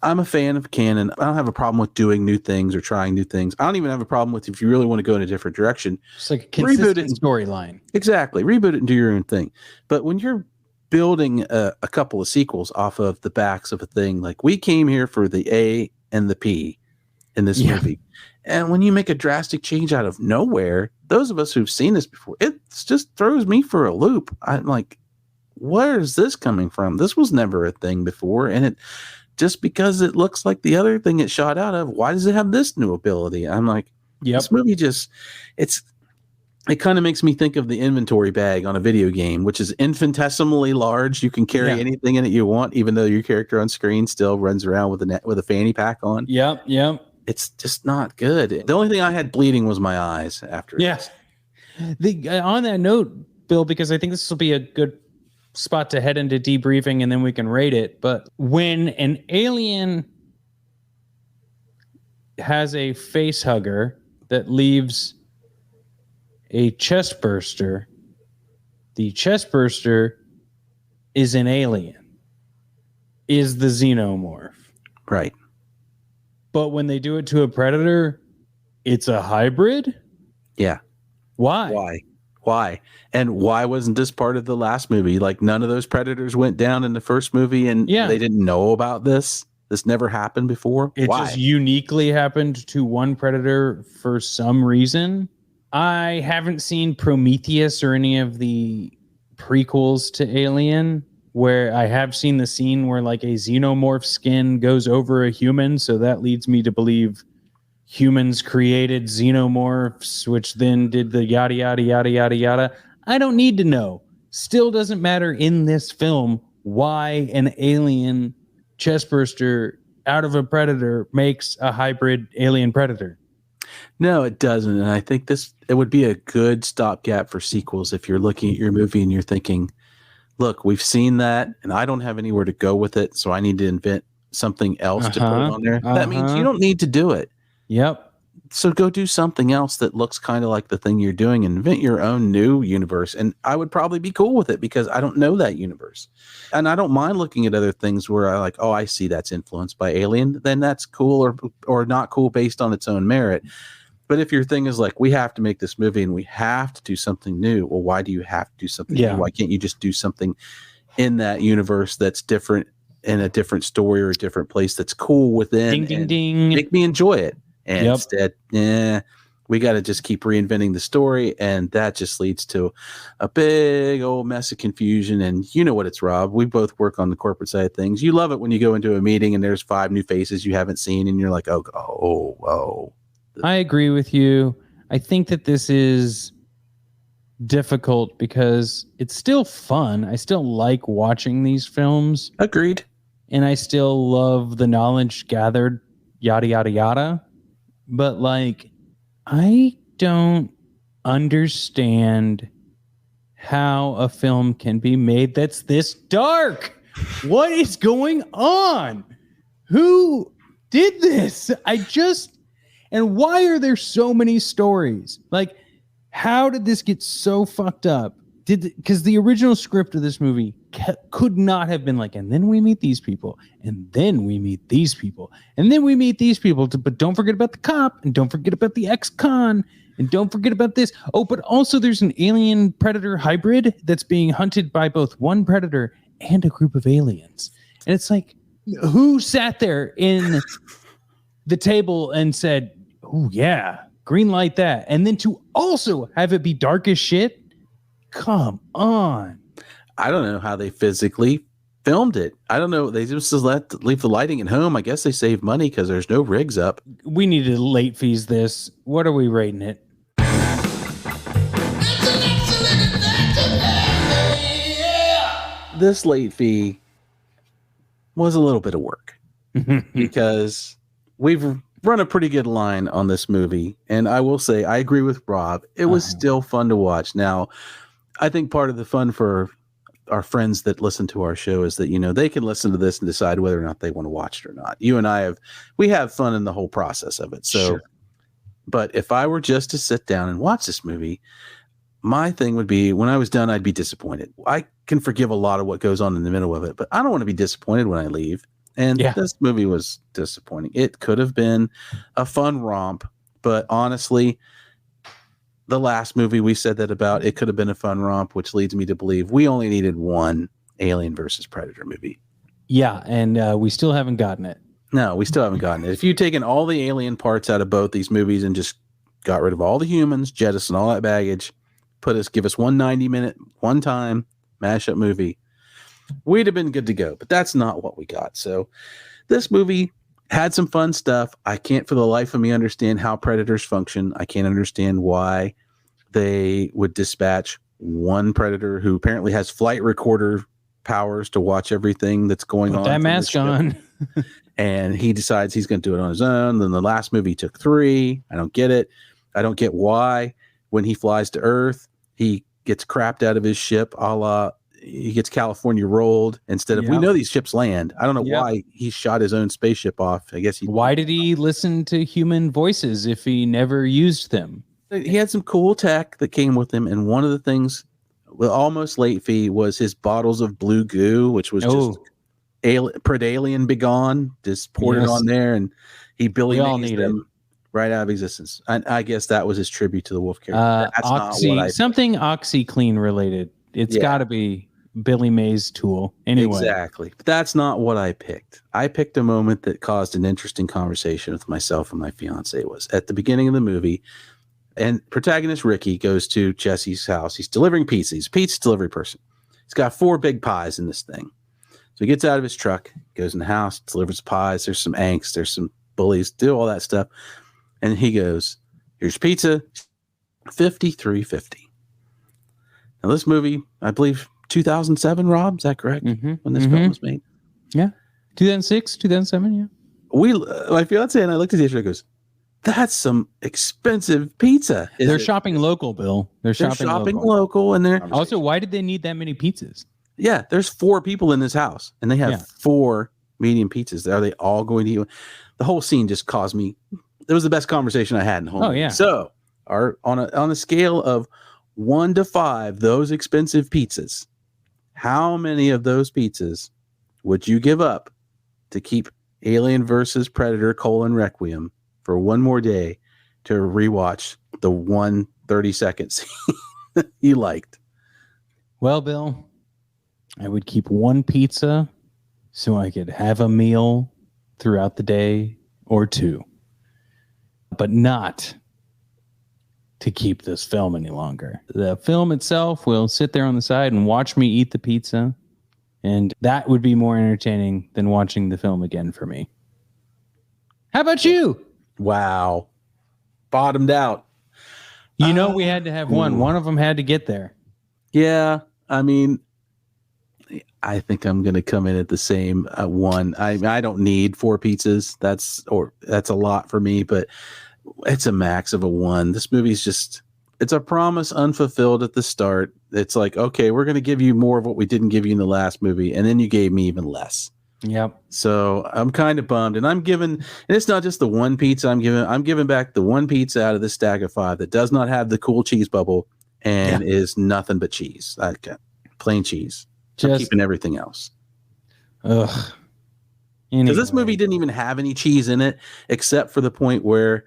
I'm a fan of canon. I don't have a problem with doing new things or trying new things. I don't even have a problem with if you really want to go in a different direction. It's like a consistent storyline. Exactly. Reboot it and do your own thing. But when you're building a couple of sequels off of the backs of a thing, like we came here for the A and the P in this movie. And when you make a drastic change out of nowhere, those of us who've seen this before, it just throws me for a loop. I'm like, where is this coming from? This was never a thing before. And it just because it looks like the other thing it shot out of, why does it have this new ability? I'm like, this movie it kind of makes me think of the inventory bag on a video game, which is infinitesimally large. You can carry anything in it you want, even though your character on screen still runs around with a fanny pack on. Yep. It's just not good. The only thing I had bleeding was my eyes after. Yes. On that note, Bill, because I think this will be a good spot to head into debriefing and then we can rate it. But when an alien has a face hugger that leaves a chest burster, the chest burster is an alien, is the Xenomorph. Right. But when they do it to a predator, it's a hybrid? Yeah. Why? And why wasn't this part of the last movie? Like none of those predators went down in the first movie and they didn't know about this? This never happened before? It Why? just uniquely happened to one predator for some reason. I haven't seen Prometheus or any of the prequels to Alien, where I have seen the scene where like a xenomorph skin goes over a human. So that leads me to believe humans created xenomorphs, which then did the yada, yada, yada, yada, yada. I don't need to know. Still doesn't matter in this film why an alien chestburster out of a predator makes a hybrid alien predator. No, it doesn't. And I think it would be a good stopgap for sequels if you're looking at your movie and you're thinking, look, we've seen that and I don't have anywhere to go with it, so I need to invent something else to put on there. That means you don't need to do it. Yep. So go do something else that looks kind of like the thing you're doing and invent your own new universe. And I would probably be cool with it because I don't know that universe. And I don't mind looking at other things where I like, oh, I see that's influenced by Alien. Then that's cool or not cool based on its own merit. But if your thing is like, we have to make this movie and we have to do something new. Well, why do you have to do something new? Why can't you just do something in that universe that's different, in a different story or a different place that's cool within? Ding, ding, ding. Make me enjoy it. And instead, we got to just keep reinventing the story. And that just leads to a big old mess of confusion. And you know what it's, Rob. We both work on the corporate side of things. You love it when you go into a meeting and there's 5 new faces you haven't seen. And you're like, oh. I agree with you. I think that this is difficult because it's still fun. I still like watching these films. Agreed. And I still love the knowledge gathered, yada, yada, yada. But like, I don't understand how a film can be made that's this dark. What is going on? Who did this? And why are there so many stories? Like, how did this get so fucked up? Because the original script of this movie could not have been like, and then we meet these people, and then we meet these people, and then we meet these people. But don't forget about the cop, and don't forget about the ex-con, and don't forget about this. Oh, but also there's an alien predator hybrid that's being hunted by both one predator and a group of aliens. And it's like, who sat there in the table and said, oh yeah, green light that. And then to also have it be dark as shit. Come on. I don't know how they physically filmed it. I don't know. They just leave the lighting at home. I guess they save money because there's no rigs up. We need to late fees this. What are we rating it? This late fee was a little bit of work because we've run a pretty good line on this movie. And I will say, I agree with Rob. It was still fun to watch. Now, I think part of the fun for our friends that listen to our show is that, they can listen to this and decide whether or not they want to watch it or not. You and I we have fun in the whole process of it. So, Sure. But if I were just to sit down and watch this movie, my thing would be when I was done, I'd be disappointed. I can forgive a lot of what goes on in the middle of it, but I don't want to be disappointed when I leave. And this movie was disappointing. It could have been a fun romp, but honestly, the last movie we said that about, it could have been a fun romp, which leads me to believe we only needed one Alien versus Predator movie. Yeah, and we still haven't gotten it. No, we still haven't gotten it. If you'd taken all the Alien parts out of both these movies and just got rid of all the humans, jettison all that baggage, give us 190-minute, one-time mashup movie, we'd have been good to go. But that's not what we got. So this movie had some fun stuff. I can't for the life of me understand how predators function. I can't understand why they would dispatch one predator who apparently has flight recorder powers to watch everything that's going on. Put that mask on. And he decides he's going to do it on his own. Then the last movie took 3. I don't get it. I don't get why when he flies to Earth, he gets crapped out of his ship, a la he gets California rolled instead of we know these ships land. I don't know why he shot his own spaceship off. I guess why did he listen to human voices if he never used them? He had some cool tech that came with him, and one of the things with almost late fee was his bottles of blue goo, which was just Predalien Begone, just poured it on there, and he Billy Mays them right out of existence. I guess that was his tribute to the wolf character. That's not what something OxyClean related. It's got to be Billy Mays' tool. Anyway. Exactly. But that's not what I picked. I picked a moment that caused an interesting conversation with myself and my fiance. It was at the beginning of the movie, and protagonist Ricky goes to Jesse's house. He's delivering pizza. He's a pizza delivery person. He's got 4 big pies in this thing. So he gets out of his truck, goes in the house, delivers pies. There's some angst. There's some bullies, do all that stuff. And he goes, here's pizza, $53.50. Now, this movie, I believe, 2007, Rob, is that correct? When this film was made? Yeah. 2006, 2007, yeah. My fiance and I looked at each other and goes, that's some expensive pizza. They're shopping local, Bill. They're shopping local. And they're also, why did they need that many pizzas? Yeah, there's 4 people in this house, and they have 4 medium pizzas. Are they all going to eat? The whole scene just caused me. It was the best conversation I had in home. Oh yeah. So, on a scale of 1 to 5, those expensive pizzas, how many of those pizzas would you give up to keep Alien versus Predator: Requiem for one more day to rewatch the 1 30-second scene you liked? Well, Bill, I would keep 1 pizza so I could have a meal throughout the day or 2, but not to keep this film any longer. The film itself will sit there on the side and watch me eat the pizza, and that would be more entertaining than watching the film again for me. How about you? Wow. Bottomed out. We had to have one. One of them had to get there. Yeah, I mean, I think I'm going to come in at the same 1. I don't need 4 pizzas. That's a lot for me, but it's a max of a 1. This movie's just, it's a promise unfulfilled at the start. It's like, okay, we're going to give you more of what we didn't give you in the last movie, and then you gave me even less. Yep. So I'm kind of bummed, and and it's not just the 1 pizza I'm giving back the 1 pizza out of this stack of 5 that does not have the cool cheese bubble and is nothing but cheese, like plain cheese. Just keeping everything else. Ugh. Because this movie didn't even have any cheese in it, except for the point where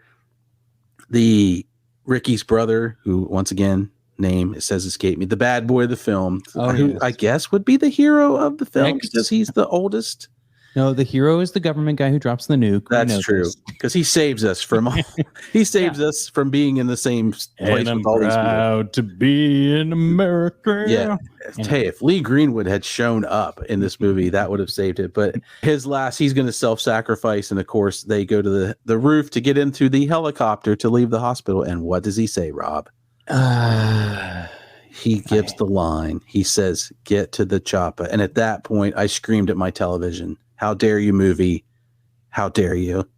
the Ricky's brother, who once again name it says escaped me, the bad boy of the film, who I guess would be the hero of the film because he's the oldest. No, the hero is the government guy who drops the nuke. That's true, because he saves us from us from being in the same place with all these people. Proud to be in America. Yeah. Hey, if Lee Greenwood had shown up in this movie, that would have saved it. But he's going to self-sacrifice, and of course, they go to the roof to get into the helicopter to leave the hospital. And what does he say, Rob? He gives the line. He says, "Get to the chopper." And at that point, I screamed at my television, "How dare you, movie? How dare you?"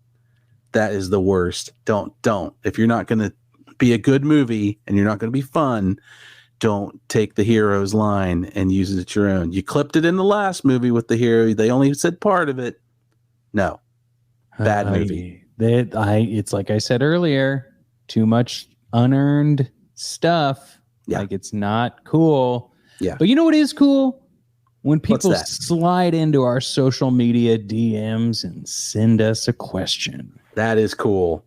That is the worst. Don't. If you're not going to be a good movie and you're not going to be fun, don't take the hero's line and use it at your own. You clipped it in the last movie with the hero. They only said part of it. No. Bad movie. It's like I said earlier, too much unearned stuff. Yeah. Like it's not cool. Yeah. But you know what is cool? When What's people that? slide into our social media DMs and send us a question. That is cool.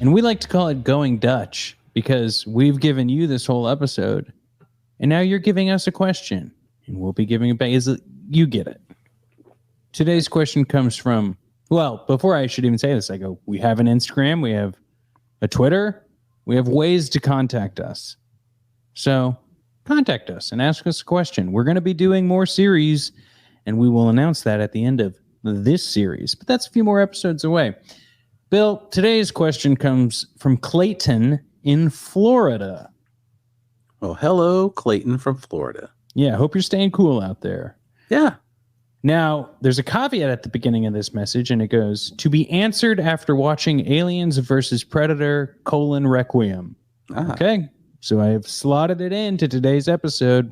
And we like to call it Going Dutch because we've given you this whole episode and now you're giving us a question and we'll be giving it back. You get it. Today's question comes from, well, before I should even say this, I go, we have an Instagram, we have a Twitter, we have ways to contact us. So contact us and ask us a question. We're going to be doing more series and we will announce that at the end of this series, but that's a few more episodes away. Bill, today's question comes from Clayton in Florida. Well, hello, Clayton from Florida. Yeah, hope you're staying cool out there. Yeah. Now, there's a caveat at the beginning of this message, and it goes, to be answered after watching Aliens versus Predator, Requiem. Okay, so I have slotted it into today's episode.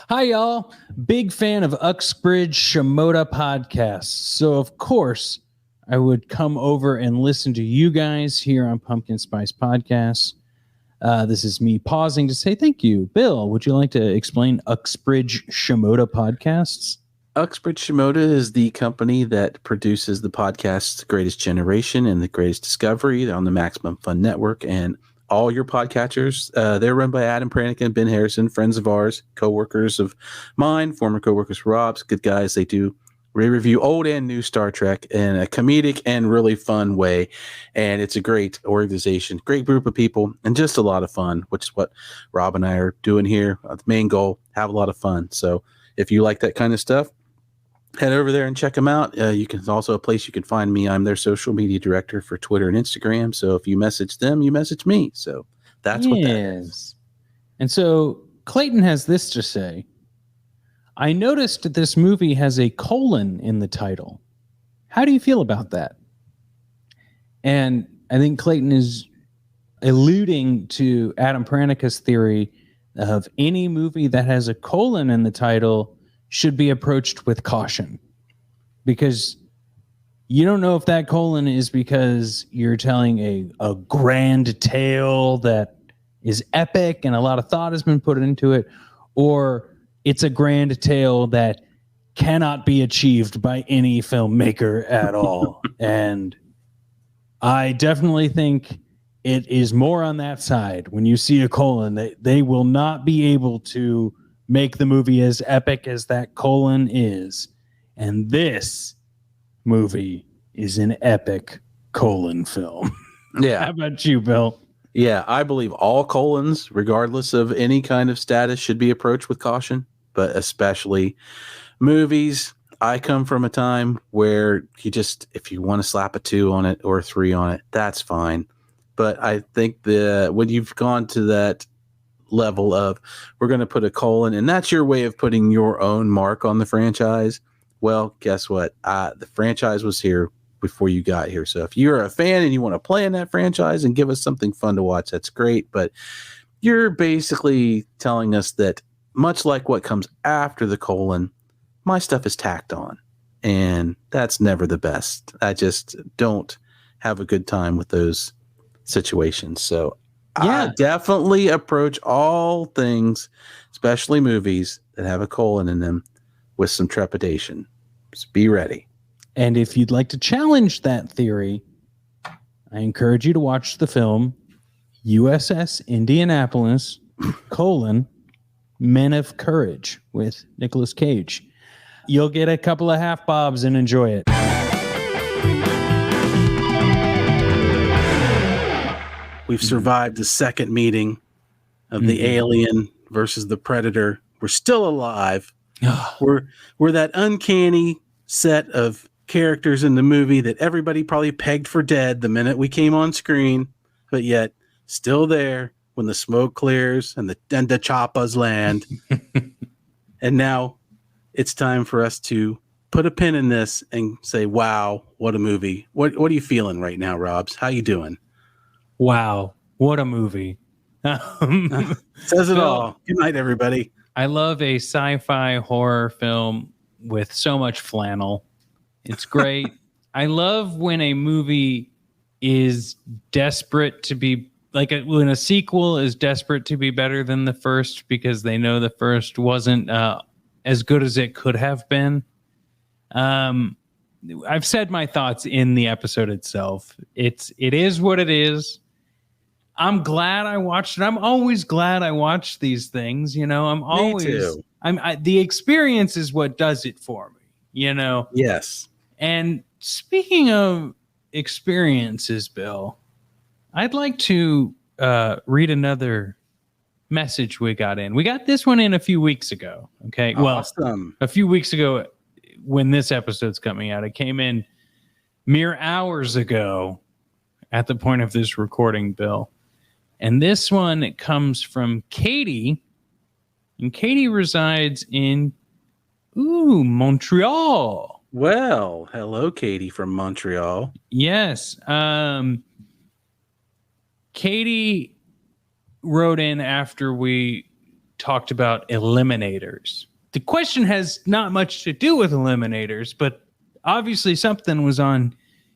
Hi, y'all. Big fan of Uxbridge Shimoda podcasts. So, of course, I would come over and listen to you guys here on Pumpkin Spice Podcasts. This is me pausing to say thank you. Bill, would you like to explain Uxbridge Shimoda podcasts? Uxbridge Shimoda is the company that produces the podcasts The Greatest Generation and The Greatest Discovery on the Maximum Fun Network and all your podcatchers. They're run by Adam Pranica and Ben Harrison, friends of ours, co-workers of mine, former co-workers of Rob's, good guys. They review old and new Star Trek in a comedic and really fun way. And it's a great organization, great group of people, and just a lot of fun, which is what Rob and I are doing here. The main goal, have a lot of fun. So if you like that kind of stuff, head over there and check them out. You can also a place you can find me. I'm their social media director for Twitter and Instagram. So if you message them, you message me. So that's what that is. And so Clayton has this to say. I noticed that this movie has a colon in the title. How do you feel about that? And I think Clayton is alluding to Adam Pranica's theory of any movie that has a colon in the title should be approached with caution. Because you don't know if that colon is because you're telling a grand tale that is epic and a lot of thought has been put into it, or it's a grand tale that cannot be achieved by any filmmaker at all. And I definitely think it is more on that side. When you see a colon, they will not be able to make the movie as epic as that colon is. And this movie is an epic colon film. Yeah. How about you, Bill? Yeah, I believe all colons, regardless of any kind of status, should be approached with caution, but especially movies. I come from a time where if you want to slap a 2 on it or a 3 on it, that's fine. But I think when you've gone to that level of we're going to put a colon, and that's your way of putting your own mark on the franchise, well, guess what? The franchise was here before you got here. So if you're a fan and you want to play in that franchise and give us something fun to watch, that's great. But you're basically telling us that much like what comes after the colon, my stuff is tacked on. And that's never the best. I just don't have a good time with those situations. So yeah. I definitely approach all things, especially movies that have a colon in them, with some trepidation. So be ready. And if you'd like to challenge that theory, I encourage you to watch the film USS Indianapolis, Men of Courage with Nicolas Cage. You'll get a couple of half bobs and enjoy it. We've survived the second meeting of the Alien versus the Predator. We're still alive. We're that uncanny set of characters in the movie that everybody probably pegged for dead the minute we came on screen, but yet still there when the smoke clears and the choppas land. And now it's time for us to put a pin in this and say, wow, what a movie. What are you feeling right now, Robs? How you doing? Wow, what a movie. Says it all. Good night, everybody. I love a sci-fi horror film with so much flannel. It's great. I love when a movie is desperate to be when a sequel is desperate to be better than the first because they know the first wasn't as good as it could have been. I've said my thoughts in the episode itself. It is what it is. I'm glad I watched it. I'm always glad I watch these things. You know, Me too. The experience is what does it for me, you know? Yes. And speaking of experiences, Bill, I'd like to read another message we got in. We got this one in a few weeks ago. Okay. Awesome. Well, a few weeks ago when this episode's coming out, it came in mere hours ago at the point of this recording, Bill. And this one comes from Katie, and Katie resides in Montreal. Well, hello, Katie from Montreal. Yes. Katie wrote in after we talked about eliminators. The question has not much to do with eliminators, but obviously something was on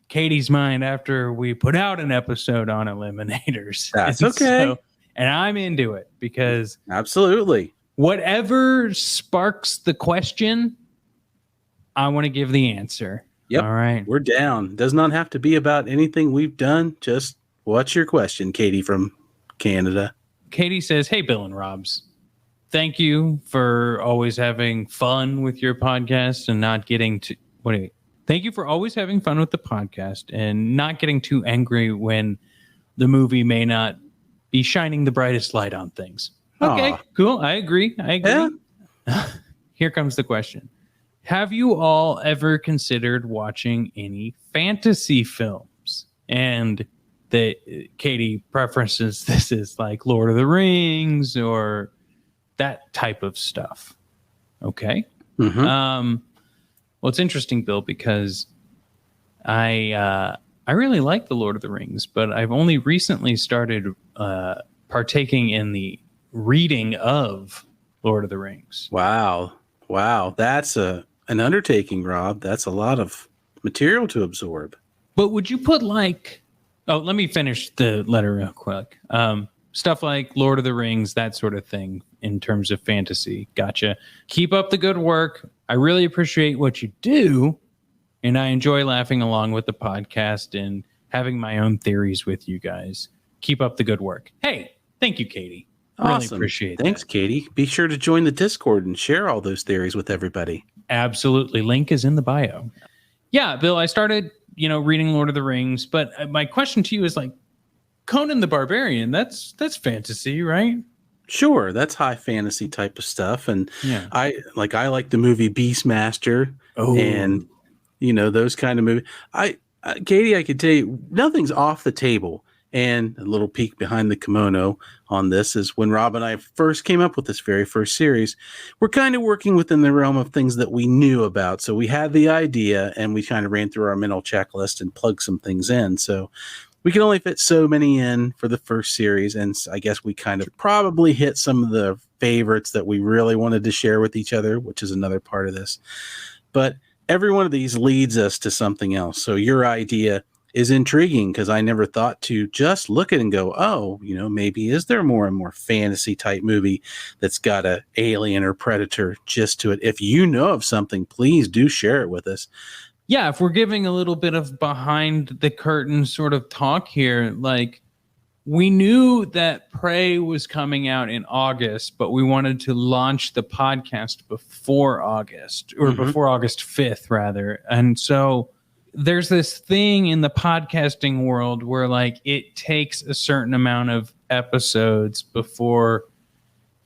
Katie's mind after we put out an episode on eliminators. That's okay. And I'm into it because absolutely whatever sparks the question, I want to give the answer. Yep. All right. We're down. Does not have to be about anything we've done. Just what's your question, Katie from Canada? Katie says, "Hey, Bill and Robs. Thank you for always having fun with your podcast and not getting to Thank you for always having fun with the podcast and not getting too angry when the movie may not be shining the brightest light on things." Okay, cool. I agree. Yeah. Here comes the question. Have you all ever considered watching any fantasy films? And Katie preferences this is like Lord of the Rings or that type of stuff. Okay. Mm-hmm. Well, it's interesting, Bill, because I really like the Lord of the Rings, but I've only recently started partaking in the reading of Lord of the Rings. Wow. That's an undertaking, Rob. That's a lot of material to absorb. But would you put let me finish the letter real quick. Stuff like Lord of the Rings, that sort of thing in terms of fantasy. Gotcha. Keep up the good work. I really appreciate what you do, and I enjoy laughing along with the podcast and having my own theories with you guys. Keep up the good work. Hey, thank you, Katie. Awesome. Really appreciate it. Thanks, Katie. Be sure to join the Discord and share all those theories with everybody. Absolutely. Link is in the bio. Yeah, Bill, I started, reading Lord of the Rings, but my question to you is Conan the Barbarian, that's fantasy, right? Sure, that's high fantasy type of stuff, and yeah. I like the movie Beastmaster, and those kind of movies. Katie, I could tell you nothing's off the table. And a little peek behind the kimono on this is when Rob and I first came up with this very first series, we're kind of working within the realm of things that we knew about. So we had the idea, and we kind of ran through our mental checklist and plugged some things in. So we could only fit so many in for the first series, and I guess we kind of probably hit some of the favorites that we really wanted to share with each other, which is another part of this. But every one of these leads us to something else. So your idea is intriguing because I never thought to just look at it and go, maybe is there more and more fantasy type movie that's got a alien or predator just to it? If you know of something, please do share it with us. Yeah, if we're giving a little bit of behind the curtain sort of talk here, we knew that Prey was coming out in August, but we wanted to launch the podcast before August, or before August 5th, rather. And so there's this thing in the podcasting world where it takes a certain amount of episodes before,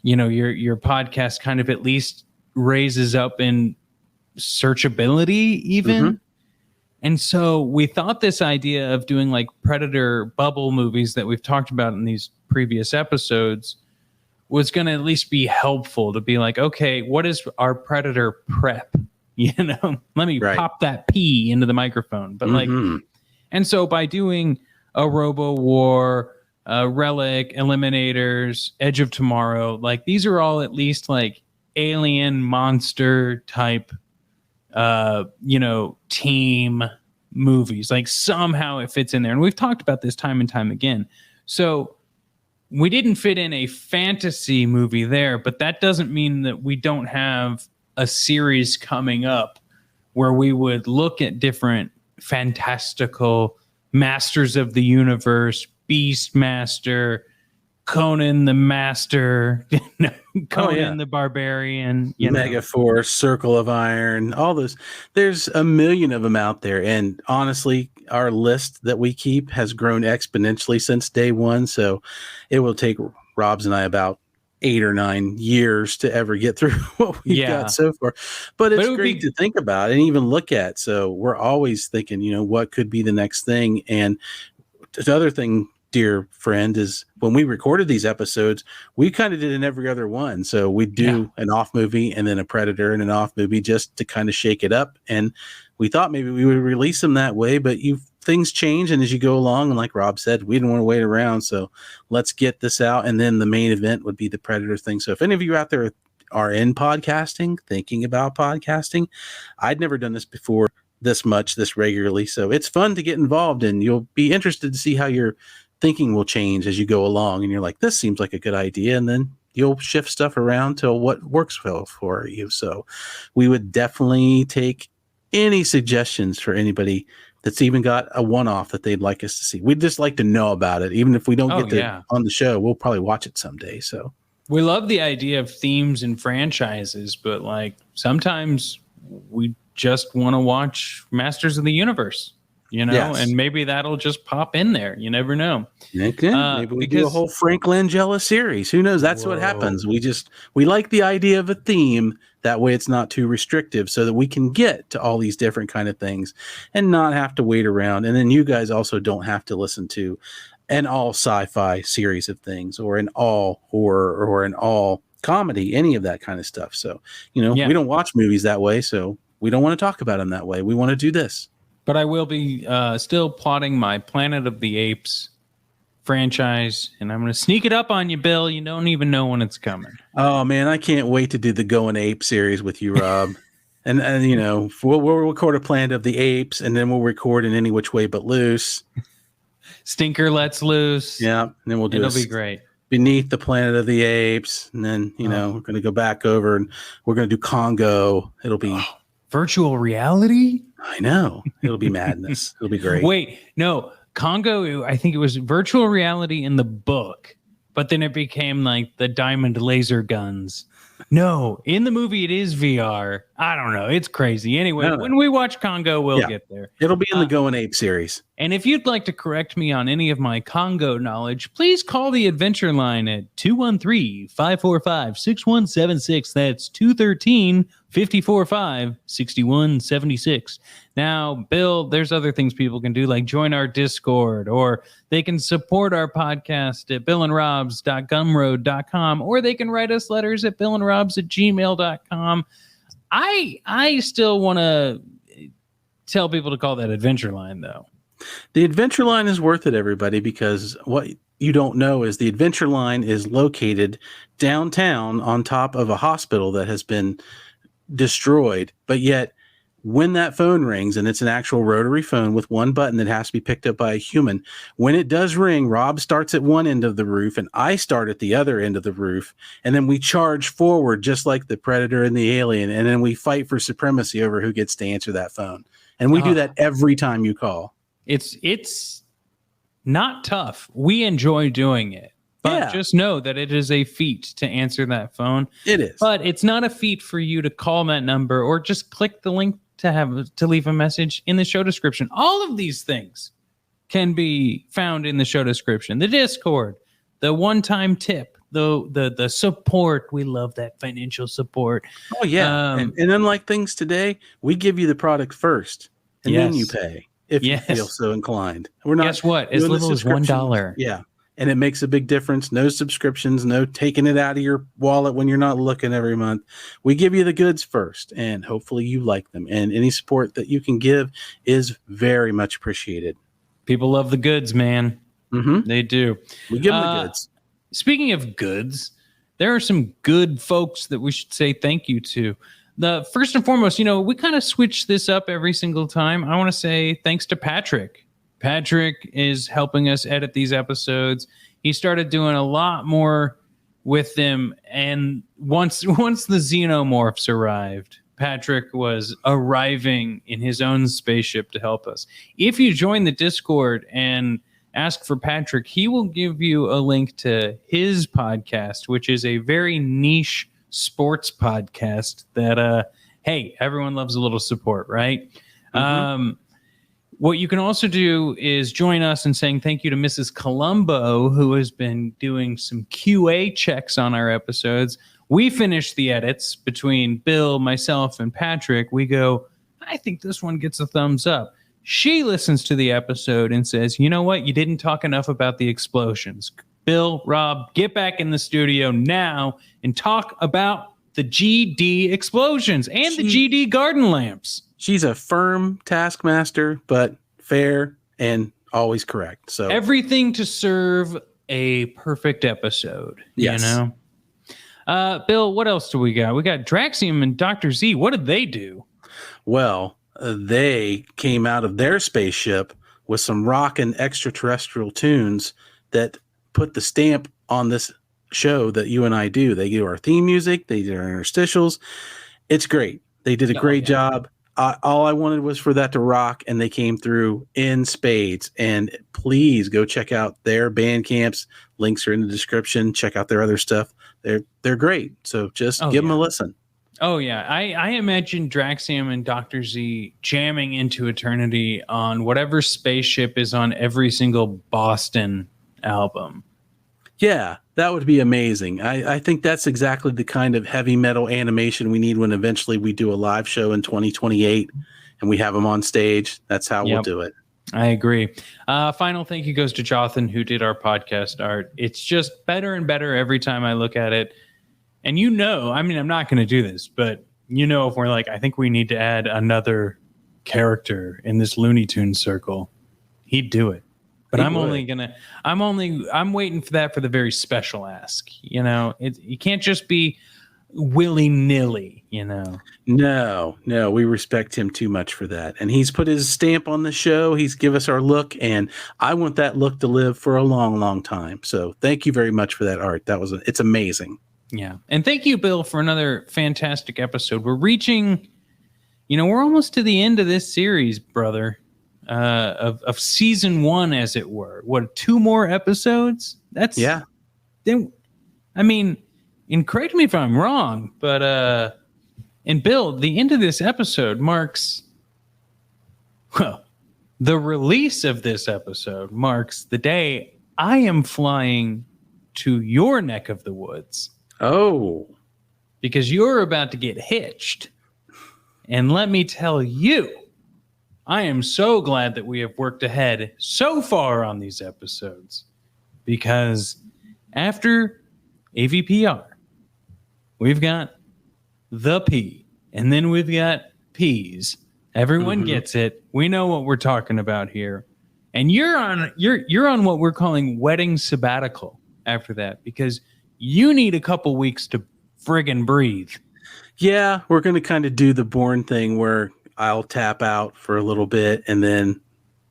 your podcast kind of at least raises up in searchability even. And so we thought this idea of doing Predator bubble movies that we've talked about in these previous episodes was going to at least be helpful to be like, okay, what is our Predator prep? Let me pop that P into the microphone. But and so by doing a Robo War, Relic, Eliminators, Edge of Tomorrow, like these are all at least like alien monster type, team movies. Like somehow it fits in there. And we've talked about this time and time again. So we didn't fit in a fantasy movie there, but that doesn't mean that we don't have a series coming up where we would look at different fantastical masters of the universe, Beastmaster, Conan the Master, Conan the Barbarian, Megaforce, Circle of Iron, all those. There's a million of them out there. And honestly, our list that we keep has grown exponentially since day one. So it will take Rob's and I about 8 or 9 years to ever get through what we've got so far. But it's great to think about and even look at. So we're always thinking, what could be the next thing? And the other thing, dear friend, is when we recorded these episodes, we kind of did in every other one. So we do an off movie and then a Predator and an off movie just to kind of shake it up. And we thought maybe we would release them that way, but things change. And as you go along, and like Rob said, we didn't want to wait around. So let's get this out. And then the main event would be the Predator thing. So if any of you out there are in podcasting, thinking about podcasting, I'd never done this before this regularly. So it's fun to get involved in. You'll be interested to see how your thinking will change as you go along. And you're like, this seems like a good idea. And then you'll shift stuff around to what works well for you. So we would definitely take any suggestions for anybody that's even got a one-off that they'd like us to see. We'd just like to know about it. Even if we don't get to on the show, we'll probably watch it someday. So we love the idea of themes and franchises, but like sometimes we just want to watch Masters of the Universe, and maybe that'll just pop in there. You never know. Okay. Maybe we do a whole Frank Langella series. Who knows? That's what happens. We like the idea of a theme. That way it's not too restrictive so that we can get to all these different kind of things and not have to wait around. And then you guys also don't have to listen to an all sci-fi series of things or an all horror or an all comedy, any of that kind of stuff. So, we don't watch movies that way. So we don't want to talk about them that way. We want to do this. But I will be still plotting my Planet of the Apes franchise, and I'm going to sneak it up on you, Bill. You don't even know when it's coming. Oh man, I can't wait to do the Going Ape series with you, Rob. and we'll record a Planet of the Apes, and then we'll record in Any Which Way But Loose. Stinker Lets Loose. Yeah, and then we'll do. It'll be great. Beneath the Planet of the Apes, and then we're going to go back over and we're going to do Congo. It'll be virtual reality. I know. It'll be madness. It'll be great. Wait, no. Congo, I think it was virtual reality in the book, but then it became like the diamond laser guns. No, in the movie, it is VR. I don't know. It's crazy. Anyway, when we watch Congo, we'll get there. It'll be in the Going Ape series. And if you'd like to correct me on any of my Congo knowledge, please call the Adventure Line at 213-545-6176. That's 213-545-6176. Now, Bill, there's other things people can do, like join our Discord, or they can support our podcast at billandrobs.gumroad.com, or they can write us letters at billandrobs@gmail.com. I still want to tell people to call that Adventure Line, though. The Adventure Line is worth it, everybody, because what you don't know is the Adventure Line is located downtown on top of a hospital that has been destroyed. But yet, when that phone rings, and it's an actual rotary phone with one button that has to be picked up by a human, when it does ring, Rob starts at one end of the roof and I start at the other end of the roof. And then we charge forward just like the Predator and the Alien. And then we fight for supremacy over who gets to answer that phone. And we do that every time you call. It's not tough. We enjoy doing it. But just know that it is a feat to answer that phone. It is. But it's not a feat for you to call that number or just click the link to leave a message in the show description. All of these things can be found in the show description. The Discord, the one-time tip, the support. We love that financial support. Oh, yeah. And unlike things today, we give you the product first, and then you pay if you feel so inclined. We're not. Guess what? As little as $1. Yeah. and it makes a big difference. No subscriptions, no taking it out of your wallet when you're not looking every month. We give you the goods first, and hopefully you like them. And any support that you can give is very much appreciated. People love the goods, man. Mm-hmm. They do. We give them the goods. Speaking of goods, there are some good folks that we should say thank you to. The first and foremost, we kind of switch this up every single time. I want to say thanks to Patrick. Patrick is helping us edit these episodes. He started doing a lot more with them. And once the Xenomorphs arrived, Patrick was arriving in his own spaceship to help us. If you join the Discord and ask for Patrick, he will give you a link to his podcast, which is a very niche sports podcast that, hey, everyone loves a little support, right? Mm-hmm. What you can also do is join us in saying thank you to Mrs. Colombo, who has been doing some QA checks on our episodes. We finish the edits between Bill, myself, and Patrick. We go, I think this one gets a thumbs up. She listens to the episode and says, you know what? You didn't talk enough about the explosions. Bill, Rob, get back in the studio now and talk about the GD explosions and the GD garden lamps. She's a firm taskmaster, but fair and always correct. So everything to serve a perfect episode. Yes. Bill, what else do we got? We got Draxium and Dr. Z. What did they do? Well, they came out of their spaceship with some rockin' extraterrestrial tunes that put the stamp on this show that you and I do. They do our theme music. They do our interstitials. It's great. They did a great job. All I wanted was for that to rock, and they came through in spades. And please go check out their Bandcamps. Links are in the description. Check out their other stuff. They're great. So just give them a listen. Oh, yeah. I imagine Draxium and Dr. Z jamming into eternity on whatever spaceship is on every single Boston album. Yeah, that would be amazing. I think that's exactly the kind of heavy metal animation we need when eventually we do a live show in 2028 and we have them on stage. That's how we'll do it. I agree. Final thank you goes to Jonathan, who did our podcast art. It's just better and better every time I look at it. And I'm not going to do this, but if we're like, I think we need to add another character in this Looney Tunes circle, he'd do it. But I'm waiting for that for the very special ask. You can't just be willy-nilly, No, we respect him too much for that. And he's put his stamp on the show. He's give us our look, and I want that look to live for a long, long time. So thank you very much for that art. It's amazing. Yeah. And thank you, Bill, for another fantastic episode. We're reaching, we're almost to the end of this series, brother. Of season 1, as it were. What, 2 more episodes? And correct me if I'm wrong, but and Bill, the end of this episode marks, the release of this episode marks the day I am flying to your neck of the woods. Oh, because you're about to get hitched. And let me tell you, I am so glad that we have worked ahead so far on these episodes, because after AVPR, we've got the P, and then we've got P's. Everyone gets it. We know what we're talking about here. And you're on what we're calling wedding sabbatical after that, because you need a couple weeks to friggin' breathe. Yeah, we're going to kind of do the Bourne thing where I'll tap out for a little bit and then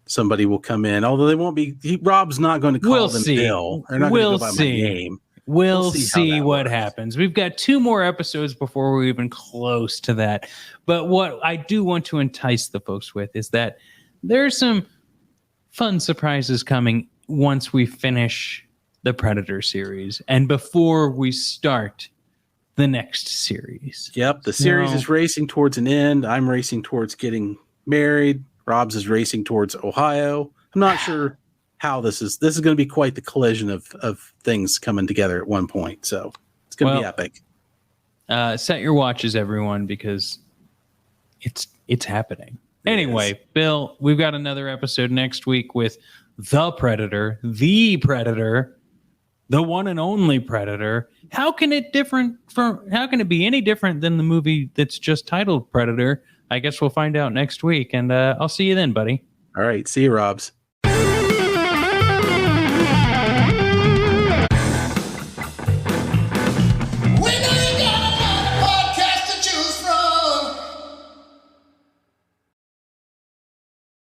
somebody will come in. Although they won't be, Rob's not going to call them Bill. They're not going to go by my name. We'll see what happens. We've got 2 more episodes before we're even close to that. But what I do want to entice the folks with is that there's some fun surprises coming once we finish the Predator series and before we start the next series. Yep, the series is racing towards an end. I'm racing towards getting married. Rob's is racing towards Ohio. I'm not sure how this is. This is going to be quite the collision of things coming together at one point. So it's going to be epic. Set your watches, everyone, because it's happening. Anyway, Bill, we've got another episode next week with the Predator, the one and only Predator. How can it be any different than the movie that's just titled Predator? I guess we'll find out next week, and I'll see you then, buddy. All right. See you, Robs.